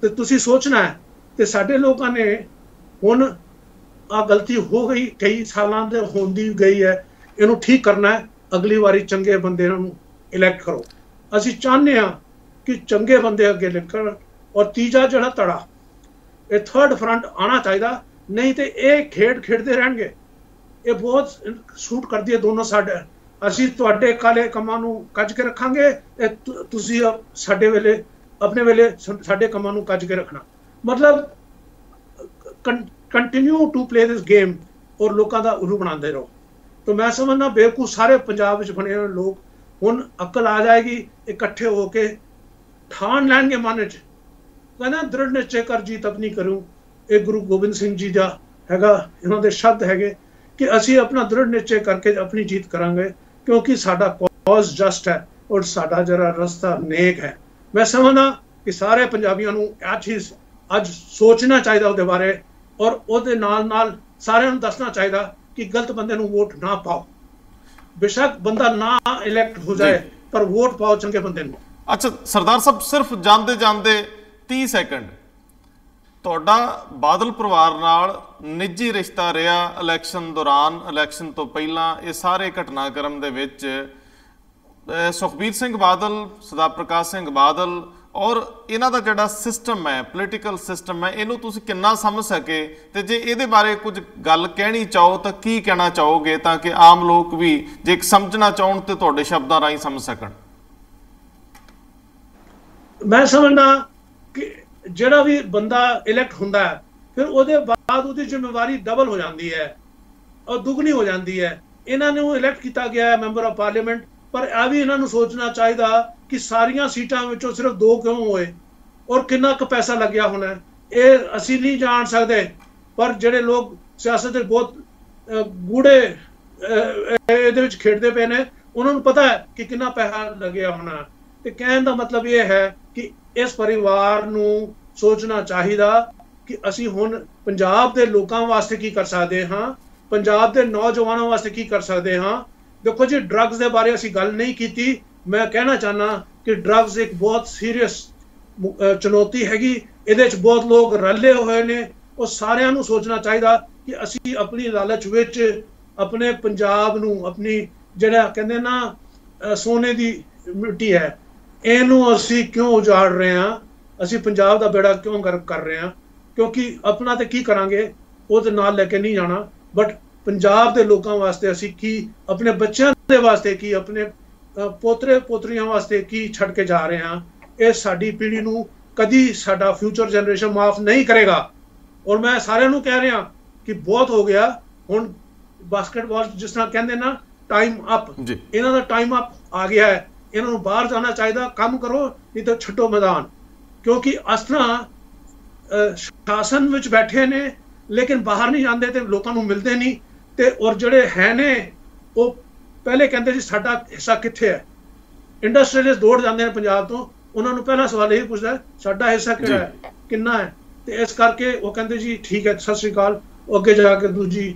ਤੇ ਤੁਸੀਂ ਸੋਚਣਾ ਹੈ। ਤੇ ਸਾਡੇ ਲੋਕਾਂ ਨੇ ਹੁਣ ਆ ਗਲਤੀ ਹੋ ਗਈ, ਕਈ ਸਾਲਾਂ ਦੇ ਹੁੰਦੀ ਗਈ ਹੈ, ਇਹਨੂੰ ਠੀਕ ਕਰਨਾ ਹੈ। ਅਗਲੀ ਵਾਰੀ ਚੰਗੇ ਬੰਦੇ ਨੂੰ ਇਲੈਕਟ ਕਰੋ। ਅਸੀਂ ਚਾਹੁੰਦੇ ਹਾਂ ਕਿ ਚੰਗੇ ਬੰਦੇ ਅੱਗੇ ਨਿਕਲਣ। ਔਰ ਤੀਜਾ ਜਿਹੜਾ ਧੜਾ, ਇਹ ਥਰਡ ਫਰੰਟ ਆਉਣਾ ਚਾਹੀਦਾ, ਨਹੀਂ ਤੇ ਇਹ ਖੇਡਦੇ ਰਹਿਣਗੇ। ਇਹ ਬਹੁਤ ਸੂਟ ਕਰਦੀ ਹੈ ਦੋਨੋਂ ਸਾਡੇ। ਅਸੀਂ ਤੁਹਾਡੇ ਕਾਲੇ ਕੰਮਾਂ ਨੂੰ ਕੱਜ ਕੇ ਰੱਖਾਂਗੇ ਤੇ ਤੁਸੀਂ ਸਾਡੇ ਵੇਲੇ ਆਪਣੇ ਵੇਲੇ ਸਾਡੇ ਕੰਮਾਂ ਨੂੰ ਕੱਜ ਕੇ ਰੱਖਣਾ। ਮਤਲਬ continue to play this game ਔਰ ਲੋਕਾਂ ਦਾ ਉਲੂ ਬਣਾਉਂਦੇ ਰਹੋ। ਤਾਂ ਮੈਂ ਸਮਝਦਾ ਬੇਵਕੂਫ ਸਾਰੇ ਪੰਜਾਬ ਵਿੱਚ ਬਣੇ ਹੋਏ ਲੋਕ ਹੁਣ ਅਕਲ ਆ ਜਾਏਗੀ, ਇਕੱਠੇ ਹੋ ਕੇ ਠਾਣ ਲੈਣਗੇ ਮਨ 'ਚ, ਕਹਿੰਦਾ ਦ੍ਰਿੜ ਨਿਸ਼ਚੈ ਕਰ ਜੀਤ ਆਪਣੀ ਕਰੂ। ਇਹ ਗੁਰੂ ਗੋਬਿੰਦ ਸਿੰਘ ਜੀ ਦਾ ਹੈਗਾ, ਇਹਨਾਂ ਦੇ ਸ਼ਬਦ ਹੈਗੇ ਕਿ ਅਸੀਂ ਆਪਣਾ ਦ੍ਰਿੜ ਨਿਸ਼ਚੈ ਕਰਕੇ ਆਪਣੀ ਜੀਤ ਕਰਾਂਗੇ, ਕਿਉਂਕਿ ਸਾਡਾ ਕੌਜ਼ ਜਸਟ ਹੈ ਔਰ ਸਾਡਾ ਜਿਹੜਾ ਰਸਤਾ ਨੇਕ ਹੈ। ਮੈਂ ਸਮਝਦਾ ਕਿ ਸਾਰੇ ਪੰਜਾਬੀਆਂ ਨੂੰ ਇਹ ਚੀਜ਼ ਅੱਜ ਸੋਚਣਾ ਚਾਹੀਦਾ ਉਹਦੇ ਬਾਰੇ, ਔਰ ਉਹਦੇ ਨਾਲ ਸਾਰਿਆਂ ਨੂੰ ਦੱਸਣਾ ਚਾਹੀਦਾ ਕਿ ਗਲਤ ਬੰਦੇ ਨੂੰ ਵੋਟ ਨਾ ਪਾਓ। ਬੇਸ਼ੱਕ ਬੰਦਾ ਨਾ ਇਲੈਕਟ ਹੋ ਜਾਏ, ਪਰ ਵੋਟ ਪਾਓ ਚੰਗੇ ਬੰਦੇ ਨੂੰ। ਅੱਛਾ ਸਰਦਾਰ ਸਾਹਿਬ, ਸਿਰਫ ਜਾਂਦੇ 30 ਸੈਕਿੰਡ, ਤੁਹਾਡਾ ਬਾਦਲ ਪਰਿਵਾਰ ਨਾਲ ਨਿੱਜੀ ਰਿਸ਼ਤਾ ਰਿਹਾ ਇਲੈਕਸ਼ਨ ਦੌਰਾਨ, ਇਲੈਕਸ਼ਨ ਤੋਂ ਪਹਿਲਾਂ, ਇਹ ਸਾਰੇ ਘਟਨਾਕ੍ਰਮ ਦੇ ਵਿੱਚ ਸੁਖਬੀਰ ਸਿੰਘ ਬਾਦਲ, ਸਰਦਾਰ ਪ੍ਰਕਾਸ਼ ਸਿੰਘ ਬਾਦਲ ਔਰ ਇਹਨਾਂ ਦਾ ਜਿਹੜਾ ਸਿਸਟਮ ਹੈ, ਪੋਲੀਟੀਕਲ ਸਿਸਟਮ ਹੈ, ਇਹਨੂੰ ਤੁਸੀਂ ਕਿੰਨਾ ਸਮਝ ਸਕੇ, ਤੇ ਜੇ ਇਹਦੇ ਬਾਰੇ ਕੁਝ ਗੱਲ ਕਹਿਣੀ ਚਾਹੋ ਤਾਂ ਕੀ ਕਹਿਣਾ ਚਾਹੋਗੇ, ਤਾਂ ਕਿ ਆਮ ਲੋਕ ਵੀ ਜੇ ਸਮਝਣਾ ਚਾਹਣ ਤੇ ਤੁਹਾਡੇ ਸ਼ਬਦਾਂ ਰਾਹੀਂ ਸਮਝ ਸਕਣ? ਮੈਂ ਸਮਝਦਾ ਕਿ ਜਿਹੜਾ ਵੀ ਬੰਦਾ ਇਲੈਕਟ ਹੁੰਦਾ ਹੈ, ਫਿਰ ਉਹਦੇ ਬਾਅਦ ਉਹਦੀ ਜ਼ਿੰਮੇਵਾਰੀ ਡਬਲ ਹੋ ਜਾਂਦੀ ਹੈ ਔਰ ਦੁੱਗਣੀ ਹੋ ਜਾਂਦੀ ਹੈ। ਇਹਨਾਂ ਨੂੰ ਇਲੈਕਟ ਕੀਤਾ ਗਿਆ ਹੈ ਮੈਂਬਰ ਆਫ ਪਾਰਲੀਮੈਂਟ, ਪਰ ਇਹ ਵੀ ਇਹਨਾਂ ਨੂੰ ਸੋਚਣਾ ਚਾਹੀਦਾ ਕਿ ਸਾਰੀਆਂ ਸੀਟਾਂ ਵਿੱਚੋਂ ਸਿਰਫ 2 ਕਿਉਂ ਹੋਏ ਔਰ ਕਿੰਨਾ ਕੁ ਪੈਸਾ ਲੱਗਿਆ ਹੋਣਾ। ਇਹ ਅਸੀਂ ਨਹੀਂ ਜਾਣ ਸਕਦੇ, ਪਰ ਜਿਹੜੇ ਲੋਕ ਸਿਆਸਤ ਦੇ ਬਹੁਤ ਗੂੜੇ ਇਹਦੇ ਵਿੱਚ ਖੇਡਦੇ ਪਏ ਨੇ, ਉਹਨਾਂ ਨੂੰ ਪਤਾ ਹੈ ਕਿ ਕਿੰਨਾ ਪੈਸਾ ਲੱਗਿਆ ਹੋਣਾ। ਤੇ ਕਹਿਣ ਦਾ ਮਤਲਬ ਇਹ ਹੈ ਕਿ ਇਸ ਪਰਿਵਾਰ ਨੂੰ ਸੋਚਣਾ ਚਾਹੀਦਾ ਕਿ ਅਸੀਂ ਹੁਣ ਪੰਜਾਬ ਦੇ ਲੋਕਾਂ ਵਾਸਤੇ ਕੀ ਕਰ ਸਕਦੇ ਹਾਂ, ਪੰਜਾਬ ਦੇ ਨੌਜਵਾਨਾਂ ਵਾਸਤੇ ਕੀ ਕਰ ਸਕਦੇ ਹਾਂ। ਦੇਖੋ ਜੀ, ਡਰੱਗਸ ਦੇ ਬਾਰੇ ਅਸੀਂ ਗੱਲ ਨਹੀਂ ਕੀਤੀ। ਮੈਂ ਕਹਿਣਾ ਚਾਹੁੰਦਾ ਕਿ ਡਰੱਗਸ ਇੱਕ ਬਹੁਤ ਸੀਰੀਅਸ ਚੁਣੌਤੀ ਹੈਗੀ, ਇਹਦੇ 'ਚ ਬਹੁਤ ਲੋਕ ਰਲੇ ਹੋਏ ਨੇ। ਉਹ ਸਾਰਿਆਂ ਨੂੰ ਸੋਚਣਾ ਚਾਹੀਦਾ ਕਿ ਅਸੀਂ ਆਪਣੀ ਲਾਲਚ ਵਿੱਚ ਆਪਣੇ ਪੰਜਾਬ ਨੂੰ, ਆਪਣੀ ਜਿਹੜਾ ਕਹਿੰਦੇ ਨਾ ਸੋਨੇ ਦੀ ਮਿੱਟੀ ਹੈ, ਇਹਨੂੰ ਅਸੀਂ ਕਿਉਂ ਉਜਾੜ ਰਹੇ ਹਾਂ, ਅਸੀਂ ਪੰਜਾਬ ਦਾ ਬੇੜਾ ਕਿਉਂ ਗਰਕ ਕਰ ਰਹੇ ਹਾਂ। ਕਿਉਂਕਿ ਆਪਣਾ ਤੇ ਕੀ ਕਰਾਂਗੇ ਉਹਦੇ ਨਾਲ ਲੈ ਕੇ ਨਹੀਂ ਜਾਣਾ, ਬਟ ਪੰਜਾਬ ਦੇ ਲੋਕਾਂ ਵਾਸਤੇ ਅਸੀਂ ਕੀ, ਆਪਣੇ ਬੱਚਿਆਂ ਦੇ ਵਾਸਤੇ ਕੀ, ਆਪਣੇ ਪੋਤਰੇ ਪੋਤਰੀਆਂ ਵਾਸਤੇ ਕੀ ਛੱਡ ਕੇ ਜਾ ਰਹੇ ਹਾਂ। ਇਹ ਸਾਡੀ ਪੀੜ੍ਹੀ ਨੂੰ ਕਦੀ ਸਾਡਾ ਫਿਊਚਰ ਜਨਰੇਸ਼ਨ ਮਾਫ ਨਹੀਂ ਕਰੇਗਾ। ਔਰ ਮੈਂ ਸਾਰਿਆਂ ਨੂੰ ਕਹਿ ਰਿਹਾ ਕਿ ਬਹੁਤ ਹੋ ਗਿਆ, ਹੁਣ ਬਾਸਕਟਬਾਲ ਜਿਸ ਤਰ੍ਹਾਂ ਕਹਿੰਦੇ ਨਾ ਟਾਈਮ ਅਪ, ਇਹਨਾਂ ਦਾ ਟਾਈਮ ਅਪ ਆ ਗਿਆ ਹੈ। ਇਹਨਾਂ ਨੂੰ ਬਾਹਰ ਜਾਣਾ ਚਾਹੀਦਾ, ਕੰਮ ਕਰੋ, ਨਹੀਂ ਤਾਂ ਛੱਡੋ ਮੈਦਾਨ। ਕਿਉਂਕਿ ਇਸ ਤਰ੍ਹਾਂ ਸ਼ਾਸਨ ਵਿੱਚ ਬੈਠੇ ਨੇ ਲੇਕਿਨ ਬਾਹਰ ਨਹੀਂ ਜਾਂਦੇ ਤੇ ਲੋਕਾਂ ਨੂੰ ਮਿਲਦੇ ਨਹੀਂ। ਤੇ ਔਰ ਜਿਹੜੇ ਹੈ ਨੇ ਉਹ ਪਹਿਲੇ ਕਹਿੰਦੇ ਸੀ ਸਾਡਾ ਹਿੱਸਾ ਕਿੱਥੇ ਹੈ। ਇੰਡਸਟਰੀਅਲਿਸਟ ਦੌੜ ਜਾਂਦੇ ਨੇ ਪੰਜਾਬ ਤੋਂ, ਉਹਨਾਂ ਨੂੰ ਪਹਿਲਾ ਸਵਾਲ ਇਹ ਪੁੱਛਦਾ ਸਾਡਾ ਹਿੱਸਾ ਕਿਹੜਾ ਹੈ, ਕਿੰਨਾ ਹੈ। ਤੇ ਇਸ ਕਰਕੇ ਉਹ ਕਹਿੰਦੇ ਜੀ ਠੀਕ ਹੈ, ਸਤਿ ਸ੍ਰੀ ਅਕਾਲ, ਉਹ ਅੱਗੇ ਜਾ ਕੇ ਦੂਜੀ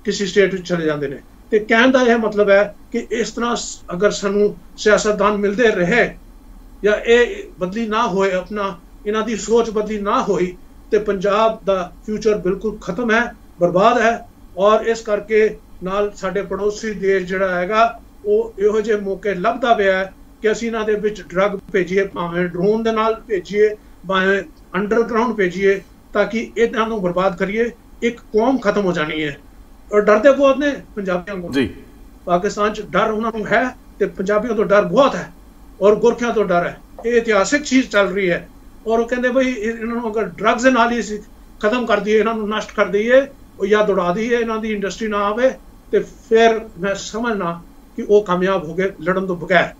ਕਿਸੇ ਸਟੇਟ ਵਿੱਚ ਚਲੇ ਜਾਂਦੇ ਨੇ। ਤੇ ਕਹਿਣ ਦਾ ਇਹ ਮਤਲਬ ਹੈ ਕਿ ਇਸ ਤਰ੍ਹਾਂ ਅਗਰ ਸਾਨੂੰ ਸਿਆਸਤਦਾਨ ਮਿਲਦੇ ਰਹੇ ਜਾਂ ਇਹ ਬਦਲੀ ਨਾ ਹੋਏ, ਆਪਣਾ ਇਹਨਾਂ ਦੀ ਸੋਚ ਬਦਲੀ ਨਾ ਹੋਈ, ਤੇ ਪੰਜਾਬ ਦਾ ਫਿਊਚਰ ਬਿਲਕੁਲ ਖਤਮ ਹੈ, ਬਰਬਾਦ ਹੈ। ਔਰ ਇਸ ਕਰਕੇ ਨਾਲ ਸਾਡੇ ਪੜੋਸੀ ਦੇਸ਼ ਜਿਹੜਾ ਹੈਗਾ ਉਹ ਇਹੋ ਜਿਹੇ ਮੌਕੇ ਲੱਭਦਾ ਪਿਆ ਹੈ ਕਿ ਅਸੀਂ ਇਹਨਾਂ ਦੇ ਵਿੱਚ ਡਰੱਗ ਭੇਜੀਏ, ਭਾਵੇਂ ਡਰੋਨ ਦੇ ਨਾਲ ਭੇਜੀਏ, ਭਾਵੇਂ ਅੰਡਰਗਰਾਊਂਡ ਭੇਜੀਏ, ਤਾਂ ਕਿ ਇਹਨਾਂ ਨੂੰ ਬਰਬਾਦ ਕਰੀਏ। ਇੱਕ ਕੌਮ ਖਤਮ ਹੋ ਜਾਣੀ ਹੈ। ਔਰ ਡਰਦੇ ਬਹੁਤ ਨੇ ਪੰਜਾਬੀਆਂ ਕੋਲ ਜੀ, ਪਾਕਿਸਤਾਨ 'ਚ ਡਰ ਉਹਨਾਂ ਨੂੰ ਹੈ ਤੇ ਪੰਜਾਬੀਆਂ ਤੋਂ ਡਰ ਬਹੁਤ ਹੈ ਔਰ ਗੁਰਖਿਆਂ ਤੋਂ ਡਰ ਹੈ। ਇਹ ਇਤਿਹਾਸਿਕ ਚੀਜ਼ ਚੱਲ ਰਹੀ ਹੈ। ਔਰ ਉਹ ਕਹਿੰਦੇ ਬਈ ਇਹਨਾਂ ਨੂੰ ਅਗਰ ਡਰੱਗਸ ਦੇ ਨਾਲ ਹੀ ਖਤਮ ਕਰ ਦਈਏ, ਇਹਨਾਂ ਨੂੰ ਨਸ਼ਟ ਕਰ ਦਈਏ, ਉਹ ਜਾਂ ਦੌੜਾ ਦਈਏ, ਇਹਨਾਂ ਦੀ ਇੰਡਸਟਰੀ ਨਾ ਆਵੇ, तो फिर मैं समझना कि वो कामयाब हो गए लड़न तो बगैर।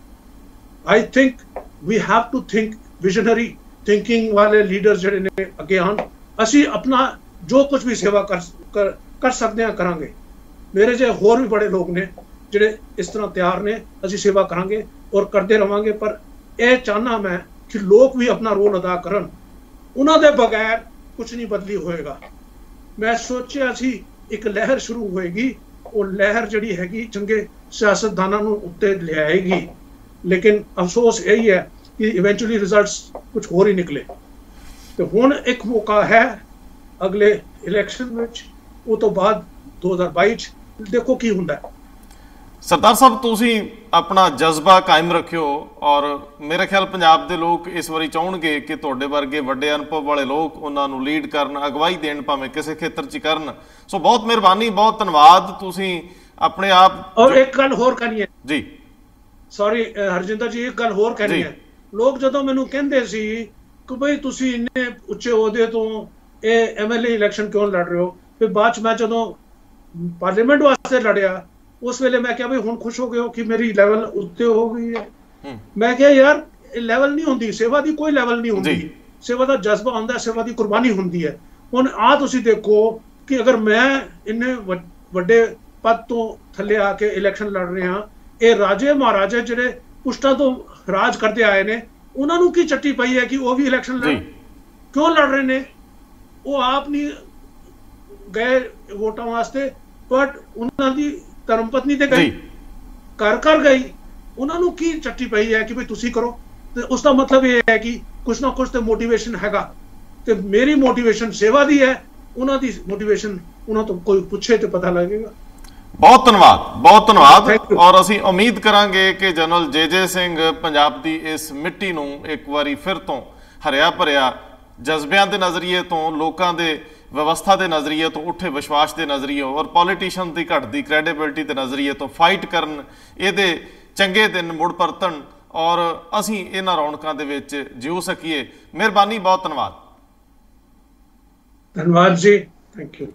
I think we have to think visionary thinking वाले लीडर जिहड़े ने अगे आन। असी अपना जो कुछ भी सेवा कर सकते हैं करांगे। मेरे जे होर भी बड़े लोग ने जिहड़े इस तरह तैयार ने, असी सेवा करांगे और करते रहांगे। पर यह चाहना मैं कि लोग भी अपना रोल अदा करन, उन्हां दे बगैर कुछ नहीं बदली होएगा। मैं सोचिया सी एक लहर शुरू होएगी, वो लहर जिहड़ी हैगी चंगे सियासतदानां नूं उत्ते ले आएगी, लेकिन अफसोस यही है कि इवेंचुअली रिजल्ट्स कुछ होर ही निकले। तो हुण एक मौका है अगले इलैक्शन में, वो तो बाद 2022 देखो की हुंदा है। सरदार साहब तुसीं अपना जज्बा कायम रखियो और मेरे ख्याल पंजाब दे लोग इस वारी चाहणगे कि तुहाडे वर्गे वड्डे अनुभव वाले लोग उन्हां नूं लीड करन, अगवाई देण, भावें किसी खेतर च करन। सो बहुत मेहरबानी, बहुत धन्नवाद। तुसीं अपने आप और एक गल होर करनी है जी, सॉरी हरजिंदर जी, एक गल होर कहनी है। लोग जदों मैनूं कहंदे सी कि बई तुसीं इन्ने उच्चे अहुदे तो ਇਹ MLA इलैक्शन क्यों लड़ रहे हो, फिर बाद च मैं जो पार्लीमेंट वास्ते लड़िया उस वेले मैं क्या भाई हुण खुश हो गए हो कि मेरी लैवल उत्ते हो गई है। मैं क्या यार लैवल नहीं होंदी, सेवा की कोई लैवल नहीं होंदी, सेवा का जज्बा होंदा, सेवा की कुर्बानी होंदी है। हुण आ तुसीं देखो कि अगर मैं इन्ने वड्डे पद तो थल्ले आके इलैक्शन लड़ रहे हाँ, ये राजे महाराजे जिहड़े पुष्टां तो राज करते आए ने, उन्हां नूं की चट्टी पई है कि वो भी इलैक्शन क्यों लड़ रहे ने। वो आप नहीं गए वोटां वास्ते, बट उन्हां दी धर्मपत्नी ते गई, कर गई, उन्हां नूं की चट्टी पई है कि भाई तुसीं करो। ते उसका मतलब ये है कि कुछ ना कुछ तो मोटिवेशन हैगा, ते मेरी मोटिवेशन सेवा दी है, उन्हां दी मोटिवेशन उन्हां तो कोई पूछे तो पता लगेगा। बहुत धन्यवाद, बहुत धन्यवाद। और असीं उम्मीद करांगे कि जनरल जे सिंह पंजाब दी इस मिट्टी नूं एक वारी फिर तो हरिया भरिया जज्बियां के नज़रिए तो, लोगों के व्यवस्था के नज़रिए तो, उठे विश्वास के नज़रिए और पॉलीटिशियन की घटती क्रैडिबिलिटी के नज़रिए तो फाइट करन, ये चंगे दिन मुड़ परतन और असीं इन्हां रौनकां दे विच जिउ सकीए। मेहरबानी, बहुत धन्यवाद। धन्यवाद जी, थैंक यू।